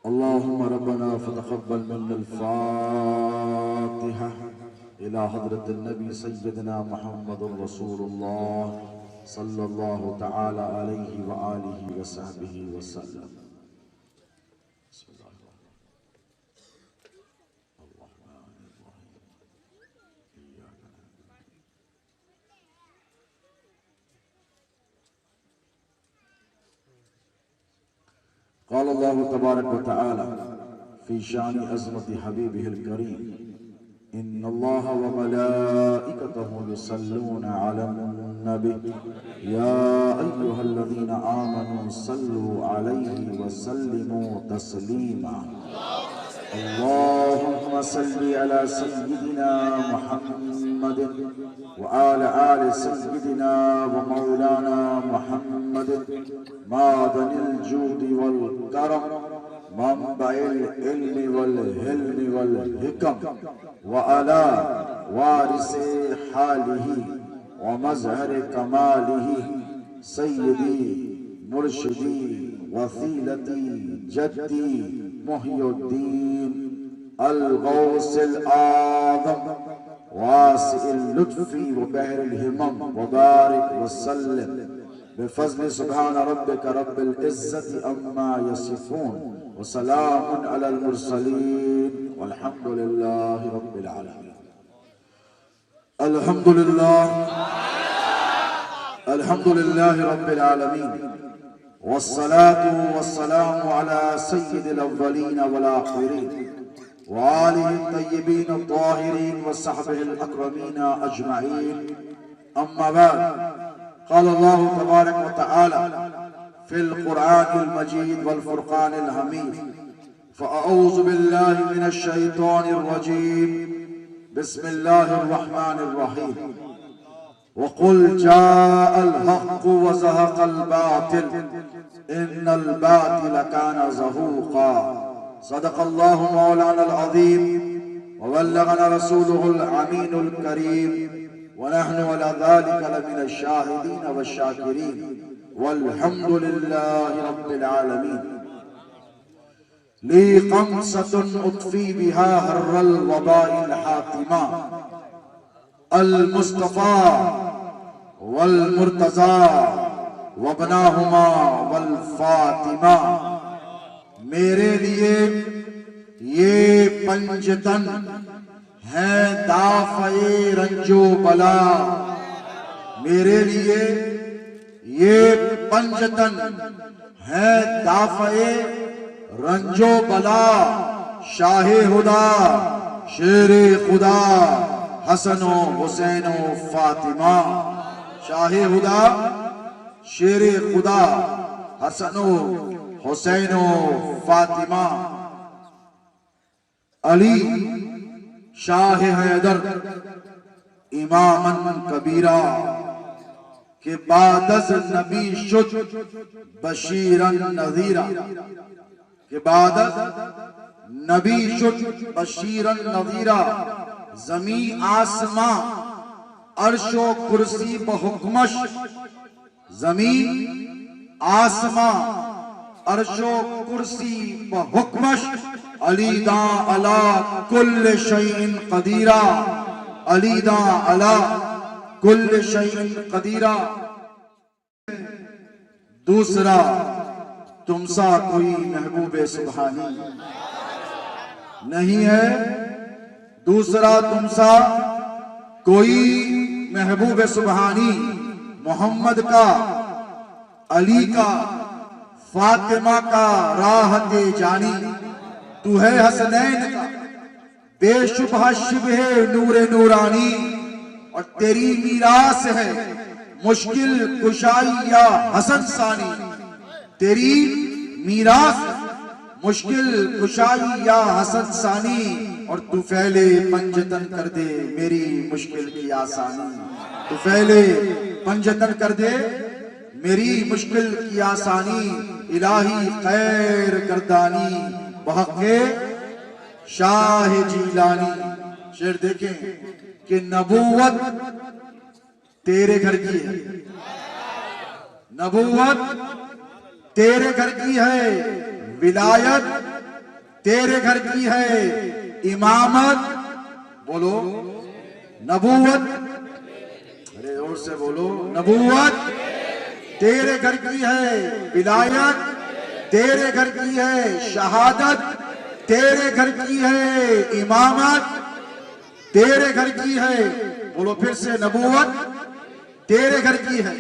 अल्लाहुम्मा रब्बना फतक़ब्बल मिन्नल फ़ातिहा इला हज़रतिन नबी सय्यदना मुहम्मदुर रसूलुल्लाह सल्लल्लाहु तआला अलैहि व आलिहि व सहबिहि वसल्लम। क़ाल अल्लाहु तबारक व तआला फ़ी शान अज़मति हबीबिहिल करीम इन्नल्लाह व मलाइकतहु युसल्लूना अलन नबी या अय्युहल्लज़ीना आमनू सल्लू अलैहि व सल्लिमू तस्लीमा। अल्लाहुम्मा सल्लि अला सय्यिदिना मुहम्मद व आला आलि सय्यिदिना व मौलाना मुहम्मद मादनिल जूदि वल करम मंबइल इल्मि वल हिल्मि वल हिकम व अला वारिसे हालिही व मज़हर कमालिही सय्यदी मुर्शिदी वसीलती जद्दी मुहियुद्दीन अल गौसिल आज़म वासिल लुत्फ़ी व बहरिल हिमम व बारिक व सल्लिम बिफ़ज़्ल सुब्हान रब्बिका रब्बिल इज़्ज़ति अम्मा यसिफ़ून व सलामुन अलल मुरसलीन वल्हम्दुलिल्लाहि रब्बिल आलमीन। अल्हम्दुलिल्लाहि रब्बिल आलमीन वस्सलातु वस्सलामु अला सय्यिदिल अव्वलीन वल आखिरीन व आलिहि तय्यबीन अत्ताहिरीन व सहबिहिल अकरमीन अजमईन। अम्मा बाद क़ाल अल्लाहु तबारक व तआला फ़िल क़ुरआनिल मजीद वल फ़ुरक़ानिल हमीद फ़अऊज़ु बिल्लाहि मिनश शैतानिर रजीम बिस्मिल्लाहिर रहमानिर रहीम वक़ुल जाअल हक़्क़ु व ज़हक़ल बातिल इन्नल बातिल कान ज़हूक़ा। सदक़ल्लाहु मौलानल अज़ीम व बल्लगना रसूलुहुल अमीनुल करीम व नहनु अला ज़ालिका लमिनश शाहिदीन वश्शाकिरीन वल्हम्दुलिल्लाहि रब्बिल आलमीन। ली ख़म्सतुन उत्फ़ी बिहा हर्रल वबाइल हातिमा अल मुस्तफ़ा वल मुर्तज़ा वबनाहुमा वल फ़ातिमा। मेरे लिए ये पंजतन है दाफ़े रंजो बला, मेरे लिए ये पंजतन है दाफ़े रंजो बला। शाहे हुदा शेरे खुदा हसनो हुसैनो फातिमा। शाहे हुदा शेरे खुदा हसनो हुसैनो फातिमा। अली शाह हैदर इमामन कबीरा के बादज़ नबी शुद बशीरन नज़ीरा के बादज़ नबी शुद बशीरन नज़ीरा। ज़मी आसमां अर्शो कुर्सी बहुकमश ज़मी आसमां अर्शो कुर्सी बहुकमश अलीदा अला कुल्ल शैइन कदीरा। अलीदा अला कुल्ल शैइन कदीरा। दूसरा तुमसा कोई महबूबे सुबहानी नहीं है। दूसरा तुमसा कोई महबूबे सुबहानी मोहम्मद का, अली का, फातिमा का राहते जानी। तू है हसनैन का बेशुबहा शिबहे नूरे नूरानी और तेरी मीरास है मुश्किल कुशाई या हसन सानी। तेरी मीरास मुश्किल कुशाई या हसन सानी और तू फैले पंजतन कर दे मेरी मुश्किल की आसानी। तू फैले पंजतन कर दे मेरी मुश्किल की आसानी। इलाही खैर गर्दानी बहक़े शाह जीलानी। शेर देखें कि नबूवत तेरे घर की है, नबूवत तेरे घर की है, विलायत तेरे घर की है इमामत, बोलो नबूवत, अरे और से बोलो नबूवत, तेरे घर की है विलायत, तेरे घर की है शहादत, तेरे घर की है इमामत, तेरे घर की है, बोलो फिर से नबूवत, तेरे घर की है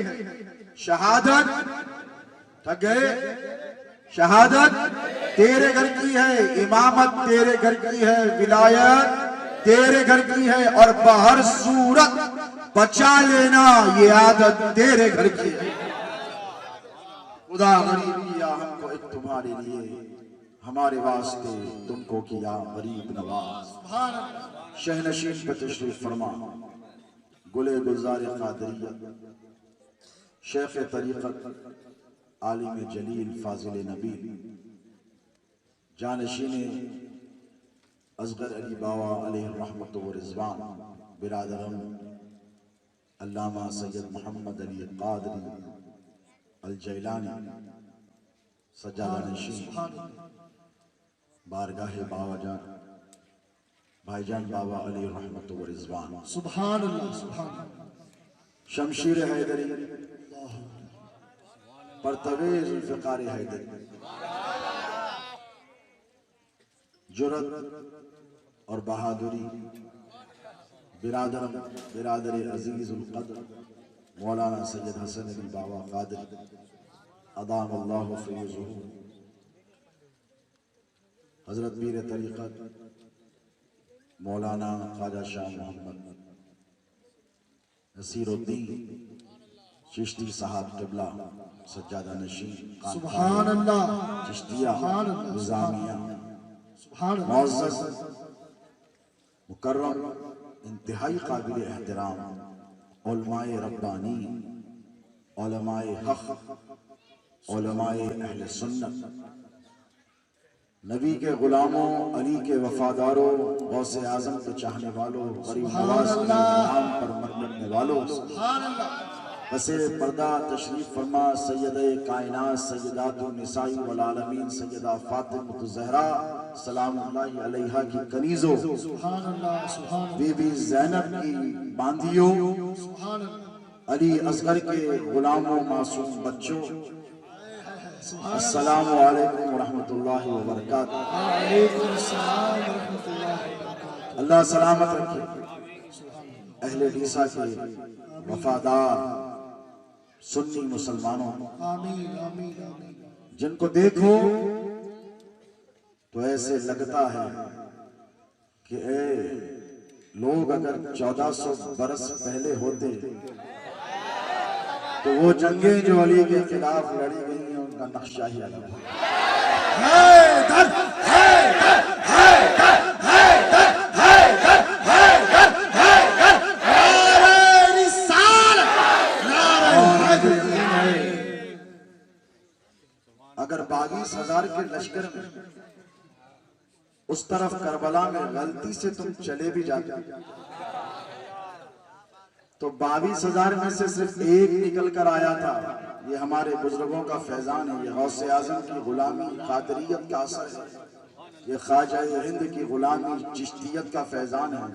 शहादत, थक गए, शहादत तेरे घर की है, इमामत तेरे घर की है, विलायत तेरे घर की है, और बहर सूरत बचा लेना ये आदत तेरे घर की है। खुदा गरीब किया हमको एक तुम्हारे लिए, हमारे वास्ते तुमको किया गरीब नवाज। शहनशीन पे तशरीफ फरमा, गुले गुलजार कादरियत, शेख तरीक़त, आलिम जलील फाजिल नबी, जानशीन असगर अली बावा अलैहि रहमत व रिज़वान, बिरादरम अल्लामा सैयद मोहम्मद अली कादरी अल जैलानी, सज्जादा नशीन, बारगाह बाबा जान भाईजान बाबा अलैहि रहमत व रिज़वान, सुभान अल्लाह, सुभान अल्लाह। शमशीर हैदरी, परतवे ज़ुल्फ़िकार हैदरी, जुरत और बहादुरी, बिरादर अजीज़ुल क़द्र मौलाना सैयद हसन अली बाबा कादरी अदाम अल्लाहु फ़ैज़ुहू, हज़रत पीर तरीक़त मौलाना ख्वाजा शाह मोहम्मद नसीरुद्दीन चिश्ती साहब क़िबला, सज्जादा नशीन, सुभान अल्लाह, चिश्तिया, निज़ामिया, मुअज़्ज़ज़, मुकर्रम, इंतहाई काबिल एहतराम उलमाए रब्बानी, उलमाए हक़, उलमाए अहले सुन्नत, नबी के गुलामों, अली के वफादारों, गौसे आज़म के चाहने वालों, गरीब नवाज़ के नाम पर मरने वालों, बसेरे पर्दा तशरीफ फरमा सैयदे कायनात सैयदातुन निसाई वल आलमीन सैयदा फातिमा ज़हरा सलामुल्लाहि अलैहा की कनीज़ों, बीबी ज़ैनब की बांदियों, अली असगर के गुलामों, मासूम बच्चों, अस्सलामु अलैकुम व रहमतुल्लाहि व बरकातुहू। अल्लाह सलामत रखे अहले डीसा के वफादार सुन्नी मुसलमानों, जिनको देखो तो ऐसे लगता है कि लोग अगर 1400 बरस पहले होते तो वो जंगें जो अली के खिलाफ लड़ी गई हैं उनका नक्शा ही अलग अगर 22,000 के लश्कर में उस तरफ करबला में गलती से तुम चले भी जाते तो 22,000 में से सिर्फ एक निकल कर आया था। ये हमारे बुजुर्गों का फैजान है, ये गौसे आजम की गुलामी कादरियत का असर है, ये ख्वाजा हिंद की गुलामी चिश्तियत का फैजान है।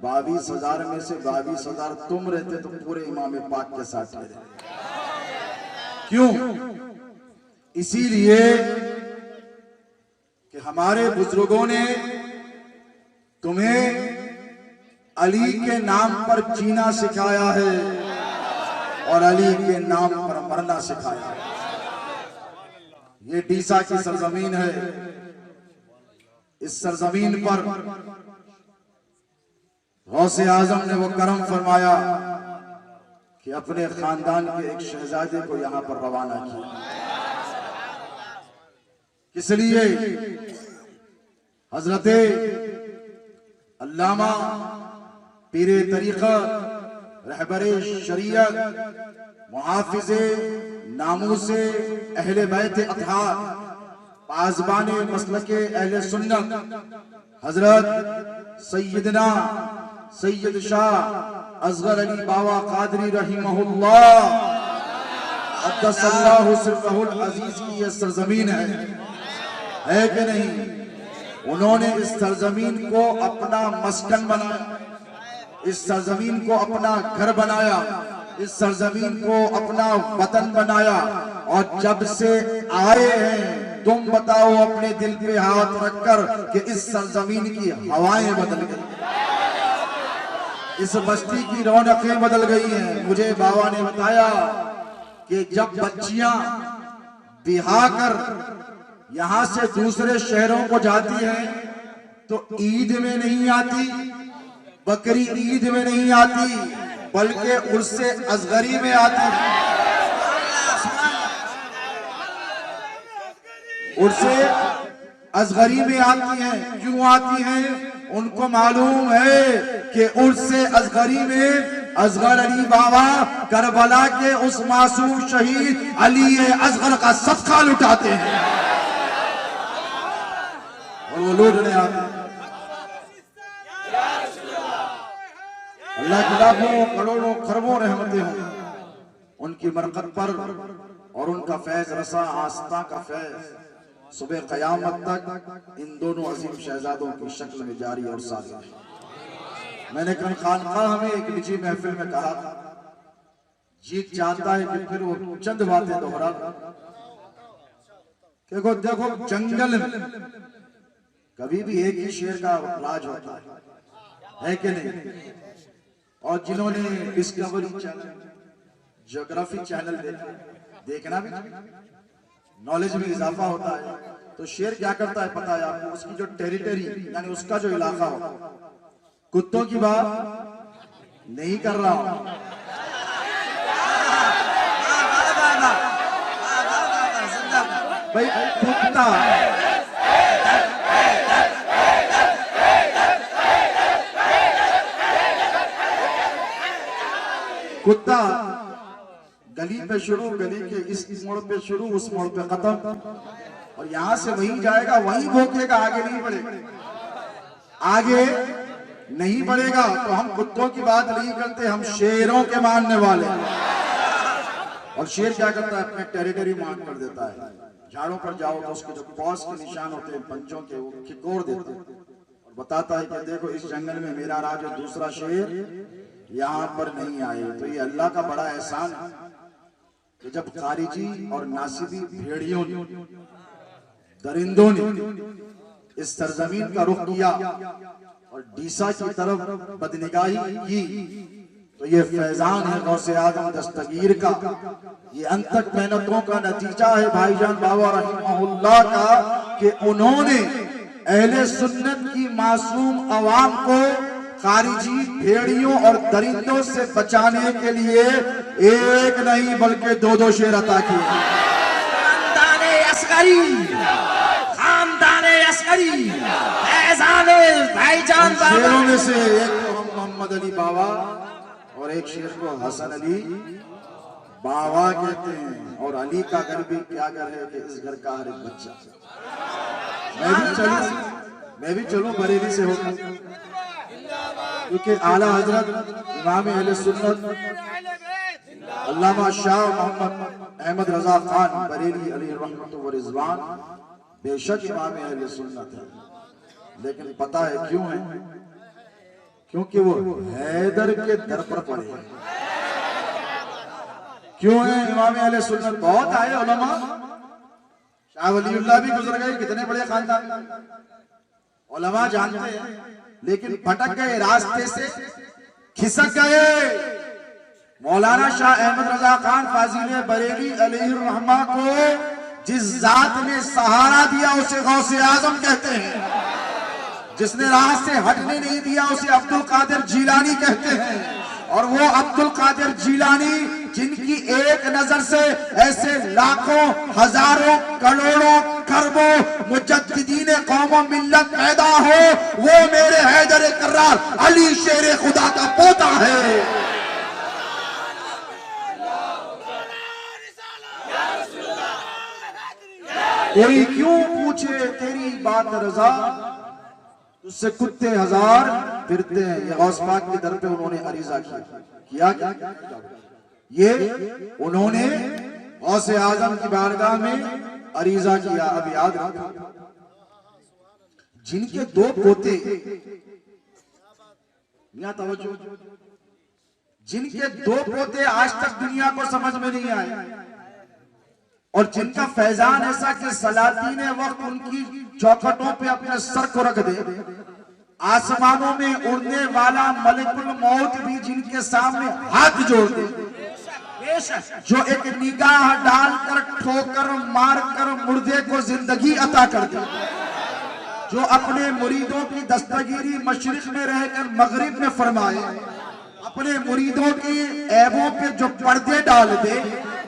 22,000 में से 22,000 तुम रहते तो पूरे इमाम पाक के साथ ठहरे। क्यों? इसीलिए कि हमारे बुजुर्गों ने तुम्हें अली के नाम पर जीना सिखाया है और अली के नाम पर मरना सिखाया है। ये डीसा की सरजमीन है। इस सरजमीन पर गौसे आजम ने वो करम फरमाया कि अपने खानदान के एक शहजादे को यहां पर रवाना किया। किस लिए? हजरते अल्लामा पीरे तरीक़ा रहबरे शरीयत मुहाफिज़े नामूसे अहले बैत अतहार पाज़बाने मसलके अहले सुन्नत हजरत सैयदना सैयद शाह असगर अली बाबा कादरी रहिमहुल्लाह अक़द्दसल्लाहु सिर्रहुल अज़ीज़ की ये सरजमीन है कि नहीं? उन्होंने इस सरजमीन को अपना मस्कन बनाया, इस सरजमीन को अपना घर बनाया, इस सरजमीन को अपना वतन बनाया। और जब से आए हैं तुम बताओ अपने दिल पे हाथ रखकर कि इस सरजमीन की हवाएं बदल गई, इस बस्ती की रौनकें बदल गई हैं। मुझे बाबा ने बताया कि जब बच्चियां बिहा कर यहां से दूसरे शहरों को जाती हैं तो ईद में नहीं आती, बकरी ईद में नहीं आती, बल्कि उर्से असगरी में आती है। उर्से असगरी में आती हैं। क्यों आती हैं? उनको मालूम है कि उर्से असगरी में असगर अली बाबा करबला के उस मासूम शहीद अली असगर का सदका लुटाते हैं और वो लूटने आते हैं। अल्लाह की लाखों करोड़ों खरबों रहमतें हों उनकी बरकत पर और उनका फैज रसा आस्था का फैज सुबह कयामत तक इन दोनों अजीम शहजादों की शक्ल में जारी और सारी है। मैंने कल खानकाह में एक निजी महफिल में कहा, जीत चाहता है कि फिर वो चंद बातें दोहरा। देखो देखो जंगल में कभी भी एक ही शेर का राज होता है कि नहीं? और जिन्होंने डिस्कवरी चैनल, ज्योग्राफी चैनल देखना भी नॉलेज में इजाफा होता है। तो शेर क्या करता है पता है आपको? उसकी जो टेरिटरी यानी उसका जो इलाका हो, कुत्तों की बात नहीं कर रहा हूं, भाई कुत्ता कुत्ता गली पे शुरू, गली के इस मोड़ पे शुरू, उस मोड़ पे खत्म, और यहां से वहीं जाएगा, वहीं भोंकेगा, आगे नहीं बढ़ेगा, आगे नहीं बढ़ेगा। तो हम कुत्तों की बात नहीं करते, हम शेरों के मानने वाले। और शेर क्या करता है? अपने टेरिटरी मार्क कर देता है। झाड़ों पर जाओ तो उसके जो पॉस के निशान होते हैं पंचों के, वो खिकोर देते हैं और बताता है कि देखो इस जंगल में मेरा राज है, दूसरा शेर यहाँ पर नहीं आए। तो ये अल्लाह का बड़ा एहसान है कि जब खारिजी और नासिबी भेड़ियों ने, दरिंदों ने इस सरजमीन का रुख किया और डीसा की तरफ बदनिगाही की, तो ये फैजान है गौसे आजम दस्तगीर का, ये अंतक मेहनतों का नतीजा है भाईजान बाबा रहमहुल्लाह का कि उन्होंने अहले सुन्नत की मासूम अवाम को खारिजी भेड़ियों और दरिंदों से बचाने के लिए एक नहीं बल्कि दो दो शेर अता किए। खानदाने अस्करी, खानदाने अस्करी, फैजाने भाईजान बाबा। शेरों में से एक को हम मोहम्मद अली बाबा और एक शेर को हसन अली बाबा कहते हैं। और अली का घर भी क्या घर है कि इस घर का हर एक बच्चा। मैं भी चलूं बरेली से होकर, क्योंकि आला हजरत इमाम अहले सुन्नत अल्लामा शाह मोहम्मद अहमद रजा खान बरेली अलैहि रहमत व रिजवान बेशक इमाम अहले सुन्नत है, लेकिन पता है क्यों है? क्योंकि वो हैदर के दर पर पड़े हैं। क्यों है इमाम अहले सुन्नत? बहुत आए उलमा, शाह वलीउल्लाह भी गुजर गए, कितने बड़े खानदान उलमा जानते हैं, लेकिन भटक गए, रास्ते से खिसक गए। मौलाना शाह अहमद रजा खान फाजिल बरेली अलैहि रहमा को जिस जात ने सहारा दिया उसे गौसे आजम कहते हैं, जिसने राह से हटने नहीं दिया उसे अब्दुल कादिर जीलानी कहते हैं। और वो अब्दुल कादिर जीलानी जिनकी एक नजर से ऐसे लाखों हजारों करोड़ों खरबों मुजद्दिदीन कौम मिल्लत पैदा हो, वो मेरे हैदर कर्रार अली शेर खुदा का पोता है। कोई क्यों पूछे तेरी बात रजा, उससे कुत्ते हजार फिरते हैं। ये गौस पाक के दर पे उन्होंने अरीजा किया क्या? ये उन्होंने गौसे आजम की बारगाह में अरीजा किया। अब याद रखो, जिनके दो पोते, मियां तवज्जो, जिनके दो पोते आज तक दुनिया को समझ में नहीं आए और जिनका फैजान ऐसा कि सलातीन वक्त उनकी चौखटों पे अपने सर को रख दे, आसमानों में उड़ने वाला मलिकुल मौत भी जिनके सामने हाथ जोड़ दे, जो एक निगाह डालकर ठोकर मारकर मुर्दे को जिंदगी अता कर दे, जो अपने मुरीदों की दस्तगीरी मशरिक में रहकर मगरिब में फरमाए, अपने मुरीदों के ऐबों पे जो पर्दे डाल दे,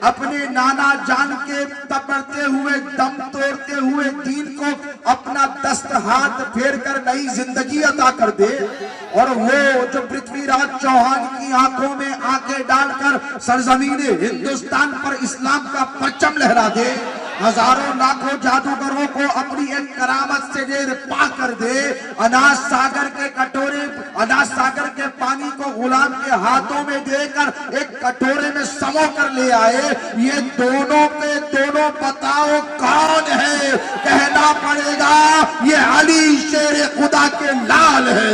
अपने नाना जान के तपड़ते हुए दम तोड़ते हुए दीन को अपना दस्त हाथ फेर कर नई जिंदगी अता कर दे, और वो जो पृथ्वीराज चौहान की आंखों में आंखें डालकर सरजमीन हिंदुस्तान पर इस्लाम का परचम लहरा दे, हजारों लाखों जादूगरों को अपनी एक करामत से ढेर पा कर दे, अनाज सागर के कटोरे, अनाज सागर के पानी को गुलाम के हाथों में देकर एक कटोरे में समो कर ले आए, ये दोनों पे दोनों बताओ कौन है? कहना पड़ेगा ये अली शेर खुदा के लाल है।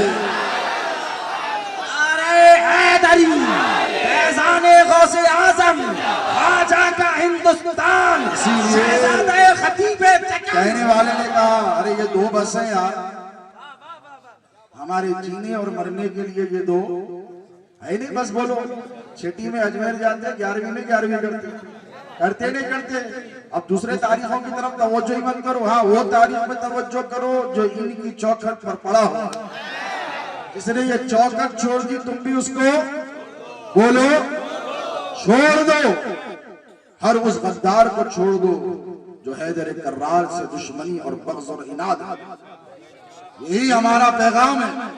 अरे हैदरी फैज़ाने गौसे आज़म ख्वाजा का हिंदुस्तान, शहज़ादे खतीबे कहने वाले ने कहा अरे ये दो बस हैं यार, हमारे जीने और मरने के लिए ये दो है नहीं बस। बोलो छठी में अजमेर जाते, 11वीं में 11वीं करते नहीं करते। अब दूसरे तारीखों की तरफ तवज्जो ही मत करो, हाँ वो तारीख में तवज्जो करो जो इनकी चौखट पर पड़ा हो। जिसने ये चौखट छोड़ दी तुम भी उसको बोलो छोड़ दो, हर उस गद्दार को छोड़ दो जो हैदर कर्रार से दुश्मनी और बग़्ज़ और इनाद। यही हमारा पैगाम है।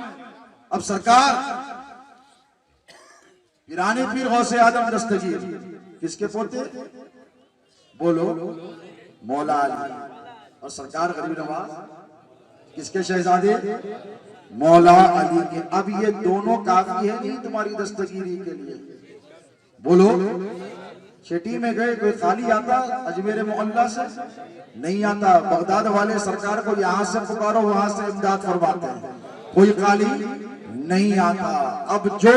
अब सरकार पिराने पीर गौसे आदम दस्तगीर किसके पोते? बोलो मौला अली। और सरकार गरीब नवाज किसके शहजादे? मौला अली के। अब ये दोनों काफी है नहीं तुम्हारी दस्तगीरी के लिए? बोलो छठी में गए कोई खाली आता अजमेर मोहल्ला से? नहीं आता। बगदाद वाले सरकार को यहां से पुकारो वहां से इमदाद फरमाते हैं, कोई खाली नहीं आता। अब जो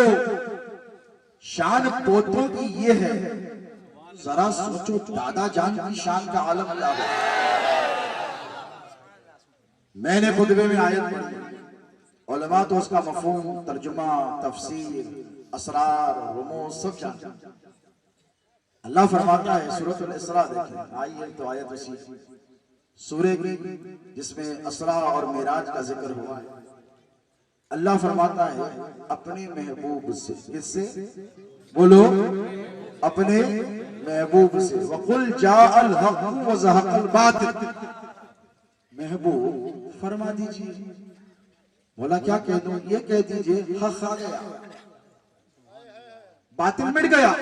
शान पोतों की ये है, जरा सोचो दादा जान की शान का आलम क्या है। मैंने खुतबे में आयत पढ़ी, उलमा तो उसका मफहूम, तर्जुमा, तफसीर, असरार, रुमूज सब जानते। अल्लाह फरमाता है सूरह इस्रा, देखिए आइए तो आयत उसी सूरह की जिसमें असरा और मेराज का जिक्र हुआ है। अल्लाह फरमाता है अपने महबूब से, किससे? बोलो अपने महबूब से। वकुल जाअल हक़ व ज़हक़ल बातिल। महबूब फरमा दीजिए। बोला क्या कह दूं? ये कह दीजिए हक़ आ गया, बातिल मिट गया।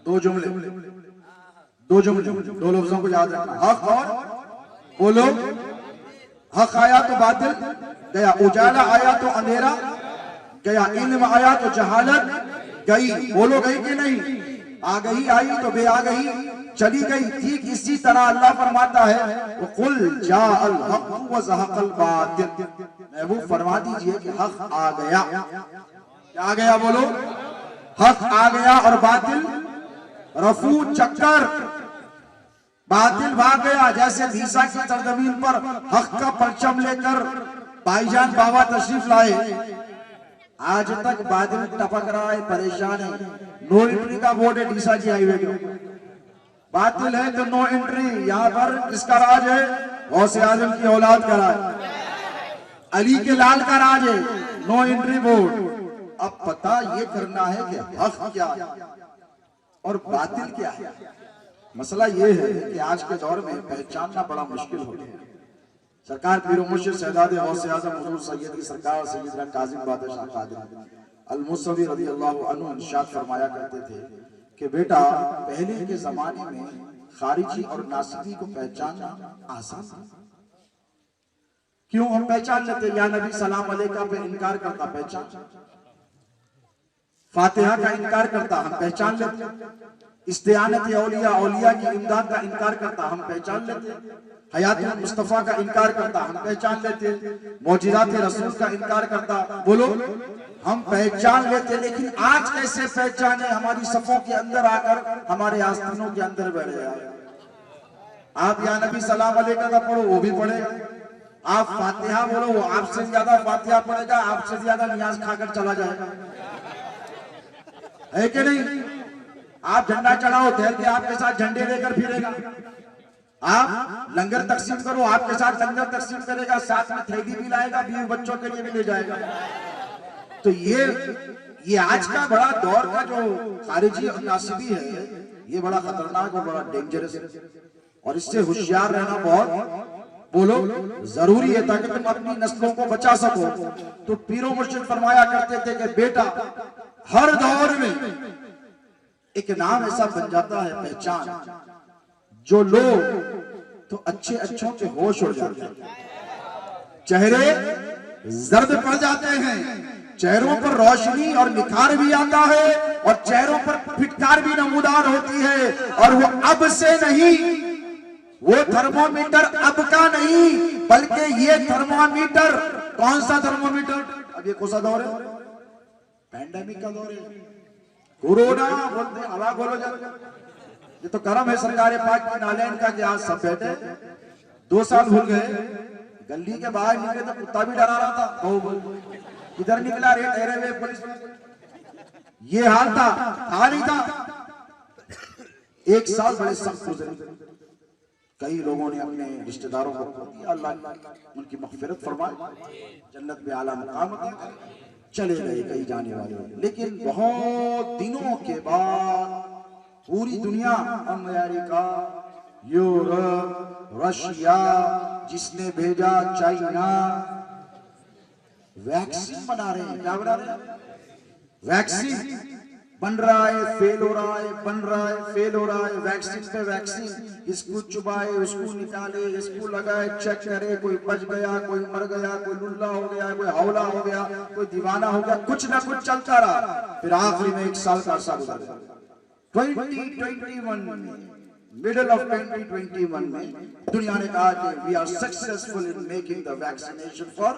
दो जुमले, दो लफ्जों को याद रखना, हक़ और बोलो। हक़ आया तो बातिल गया, उजाला आया तो अंधेरा गया, इल्म आया तो जहालत गई। बोलो गई कि नहीं? आ गई, आई तो बे आ गई, चली गई। ठीक इसी तरह अल्लाह फरमाता है कुल जाअल हक़ व ज़हक़ल बातिल। महबूब फरमा दीजिए कि हक़ आ गया। क्या आ गया? बोलो हक़ आ गया और बातिल रफू चक्कर, बातिल भाग गया। जैसे भीसा की सरजमीन पर हक़ का परचम लेकर भाईजान बाबा तशरीफ लाए, आज तक बादल टपक रहा है, परेशान है। नो एंट्री का बोर्ड है डीसा जी हाईवे पे, बातिल है तो नो एंट्री। यहाँ पर किसका राज है? गौसे आजम की औलाद का राज, अली के लाल का राज है, नो एंट्री बोर्ड। अब पता ये करना है कि हक़ क्या है और बातिल क्या है। मसला ये है कि आज के दौर में पहचानना बड़ा मुश्किल हो गया। सरकार पीर मुर्शिद शहजादे गौसे आज़म हुजूर सैयद की सरकार सैयदना काज़िम बादशाह कादिर अल-मुसव्वी रज़ियल्लाहु अन्हु इरशाद फरमाया करते थे कि बेटा पहले के जमाने में खारिजी और नासिबी को पहचानना आसान था। क्यों? हम पहचान लेते, या नबी सलाम अलैका पे इनकार करता, पहचान। फातिहा का इनकार करता, हम पहचान लेते। इस्तिआनत औलिया, औलिया की इमदाद का इनकार करता, हम पहचान लेते। हयात मुस्तफा का इनकार करता, हम पहचान लेते। मौजिज़ात रसूल का इनकार करता, बोलो हम पहचान लेते। लेकिन आज कैसे पहचाने? हमारी सफों के अंदर आकर हमारे आस्थानों के अंदर बैठ गया। आप या नबी सलाम अलैका का पढ़ो, वो भी पढ़ेगा। आप फातिहा बोलो, वो आपसे ज्यादा फातिहा पढ़ेगा, आपसे ज्यादा नियाज खाकर चला जाएगा, है कि नहीं? आप झंडा चढ़ाओ, ठहर के आपके साथ झंडे लेकर फिरेगा। आप लंगर तकसीम करो, आपके साथ लंगर तकसीम करेगा, साथ में थैली भी लाएगा, बीवी बच्चों के लिए भी ले जाएगा। तो ये आज का बड़ा दौर का जो खारिजी और नासिबी है, ये बड़ा खतरनाक और बड़ा डेंजरस है, और इससे होशियार रहना बहुत बोलो जरूरी है, ताकि तुम अपनी नस्लों को बचा सको। तो पीरो मुर्शिद फरमाया करते थे कि बेटा, हर दौर में एक नाम ऐसा बन जाता है, पहचान, जो लोग तो अच्छे अच्छों के होश उड़ जाते हैं, चेहरे जर्द पड़ जाते हैं, चेहरों पर रोशनी और निखार भी आता है, और चेहरों पर फिटकार भी नमूदार होती है। और वो अब से नहीं, वो थर्मोमीटर अब का नहीं, बल्कि ये थर्मोमीटर, कौन सा थर्मोमीटर? अब ये कौन सा दौर है? पैंडेमिक का दौर है, कोरोना बोलते हैं। हवा बोलो जरा। ये तो करम है सरकार पाक की नालैन का कि आज सब बैठे 2 साल भूल गए। गली के बाहर निकले तो कुत्ता भी डरा रहा था, इधर निकला रे ठहरे हुए पुलिस, ये हाल था, हाल ही था। 1 साल बड़े सख्त गुजरे। कई लोगों ने अपने रिश्तेदारों को खो दिया, अल्लाह उनकी मग़फ़िरत फरमाए, जन्नत में आला मकाम दे। चले गए कई जाने वाले, लेकिन बहुत दिनों के बाद पूरी दुनिया, अमेरिका, यूरोप, रशिया, जिसने भेजा चाइना, वैक्सीन बना रहे हैं। क्या बना रहे हैं? वैक्सीन बन रहा है, फेल हो रहा है, बन रहा है, फेल हो रहा है, वैक्सीन पे वैक्सीन, इसको चुबाए, उसको निकाले, इसको लगाए, चेक करे, कोई बच गया, कोई मर गया, कोई लुल्ला हो गया, कोई हौला हो गया, कोई दीवाना हो गया, कुछ ना कुछ चलता रहा। फिर आखिरी में 1 साल का अरसा गुजर गया। 2021 में, मिडल ऑफ 2021 में दुनिया ने कहा कि we are successful in making the vaccination for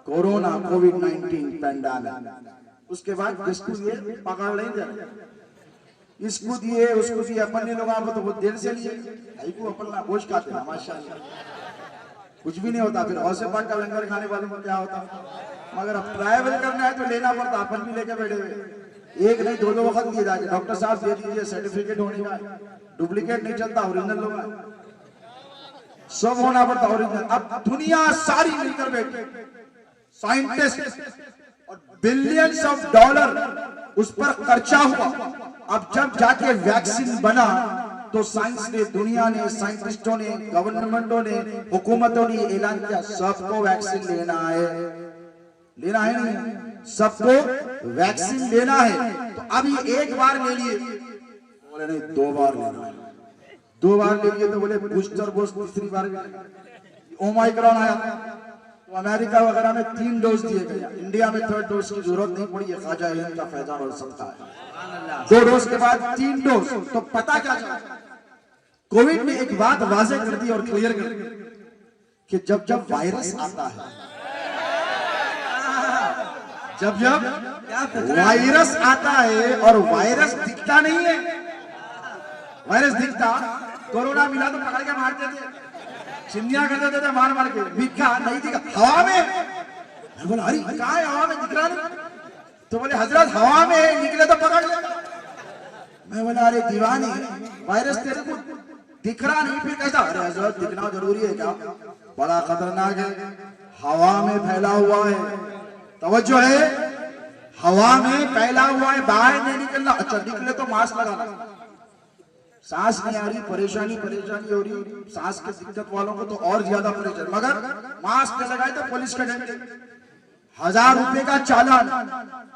corona कोविड-19 पैंडेमिक। उसके बाद जिसको ये पकड़ नहीं दे, इसको दिए, उसको दिए, अपन लोग आप तो बहुत देर से लिए, को अपन ना गोश्त खाते हैं, माशाल्लाह कुछ भी नहीं होता। फिर हौसे पाक का लंगर खाने वालों को क्या होता, मगर अब ट्रैवल करना है तो लेना पड़ता, अपन भी लेके बैठे हुए। एक नहीं 2 वक्त दिए जाके, डॉक्टर साहब दे दीजिए, सर्टिफिकेट होने का, डुप्लीकेट नहीं चलता, ओरिजिनल होगा, सब होना पड़ता ओरिजिनल। अब दुनिया सारी मिलकर बैठी, साइंटिस्ट और बिलियंस ऑफ डॉलर उस पर खर्चा हुआ। अब जब जाके वैक्सीन बना तो साइंस ने, दुनिया ने, साइंटिस्टों ने, गवर्नमेंटों ने, हुकूमतों ने ऐलान किया सबको वैक्सीन लेना है, लेना है नहीं, सबको वैक्सीन लेना है। तो अब ये 1 बार ले लिए, बोले नहीं 2 बार लेना है, 2 बार ले लिए तो बोले बूस्टर डोज 3 बार। ओमाइक्रॉन आया तो अमेरिका वगैरह में 3 डोज दिए गए, इंडिया में 3rd डोज की जरूरत नहीं पड़ी, है ख्वाजा हिंद का फैजान हो सकता है। 2 डोज के बाद 3 डोज। तो पता क्या चला, कोविड ने एक बात वाज़ेह कर दी और क्लियर कर दी कि जब जब वायरस आता है, जब जब वायरस आता है, और वायरस दिखता नहीं है, वायरस दिखता, कोरोना मिला तो पकड़ के मारते थे, चिमनिया कर देते थे मार मार के, दिखा नहीं, दिखा हवा में। मैं बोला अरे कहाँ है, हवा में दिख रहा नहीं, तो बोले हजरत हवा में निकले तो पकड़ ले। मैं बोला अरे दीवानी, वायरस तेरे को दिख रहा नहीं, फिर कैसा? अरे हजरत दिखना जरूरी है क्या? बड़ा खतरनाक है, हवा में फैला हुआ है, तवज्जो है, हवा में फैला हुआ है, बाहर नहीं निकलना। अच्छा निकले तो मास्क लगाना, सांस नहीं आ रही, परेशानी हो रही, सांस के दिक्कत वालों को तो और ज्यादा परेशानी, मगर मास्क न लगाए तो पुलिस का डंडे, 1000 रुपए का चालान।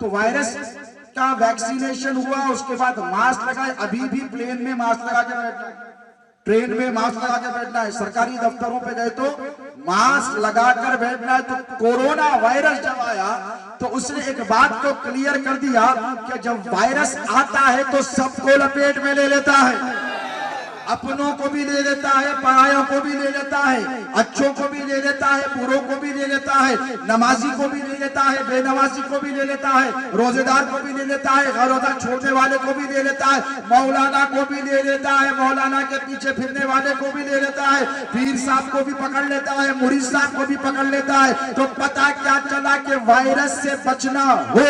तो वायरस का वैक्सीनेशन हुआ, उसके बाद मास्क लगाए, अभी भी प्लेन में मास्क लगा के बैठना, ट्रेन में मास्क लगा के बैठना है, सरकारी दफ्तरों पे गए तो मास्क लगाकर बैठना है। तो कोरोना वायरस जब आया तो उसने एक बात को क्लियर कर दिया कि जब वायरस आता है तो सबको लपेट में ले लेता है, अपनों को भी ले लेता है, परायों को भी ले लेता है, अच्छों को भी ले लेता है, बुरों को भी ले लेता है, नमाजी को भी ले लेता है, बेनमाजी को भी ले लेता है, रोजेदार को भी ले लेता है, रोजा छोड़ने वाले को भी ले लेता है, मौलाना को भी ले लेता है, मौलाना के पीछे फिरने वाले को भी ले लेता है, पीर साहब को भी पकड़ लेता है, मुरीद साहब को भी पकड़ लेता है। तो पता क्या चला कि वायरस से बचना हो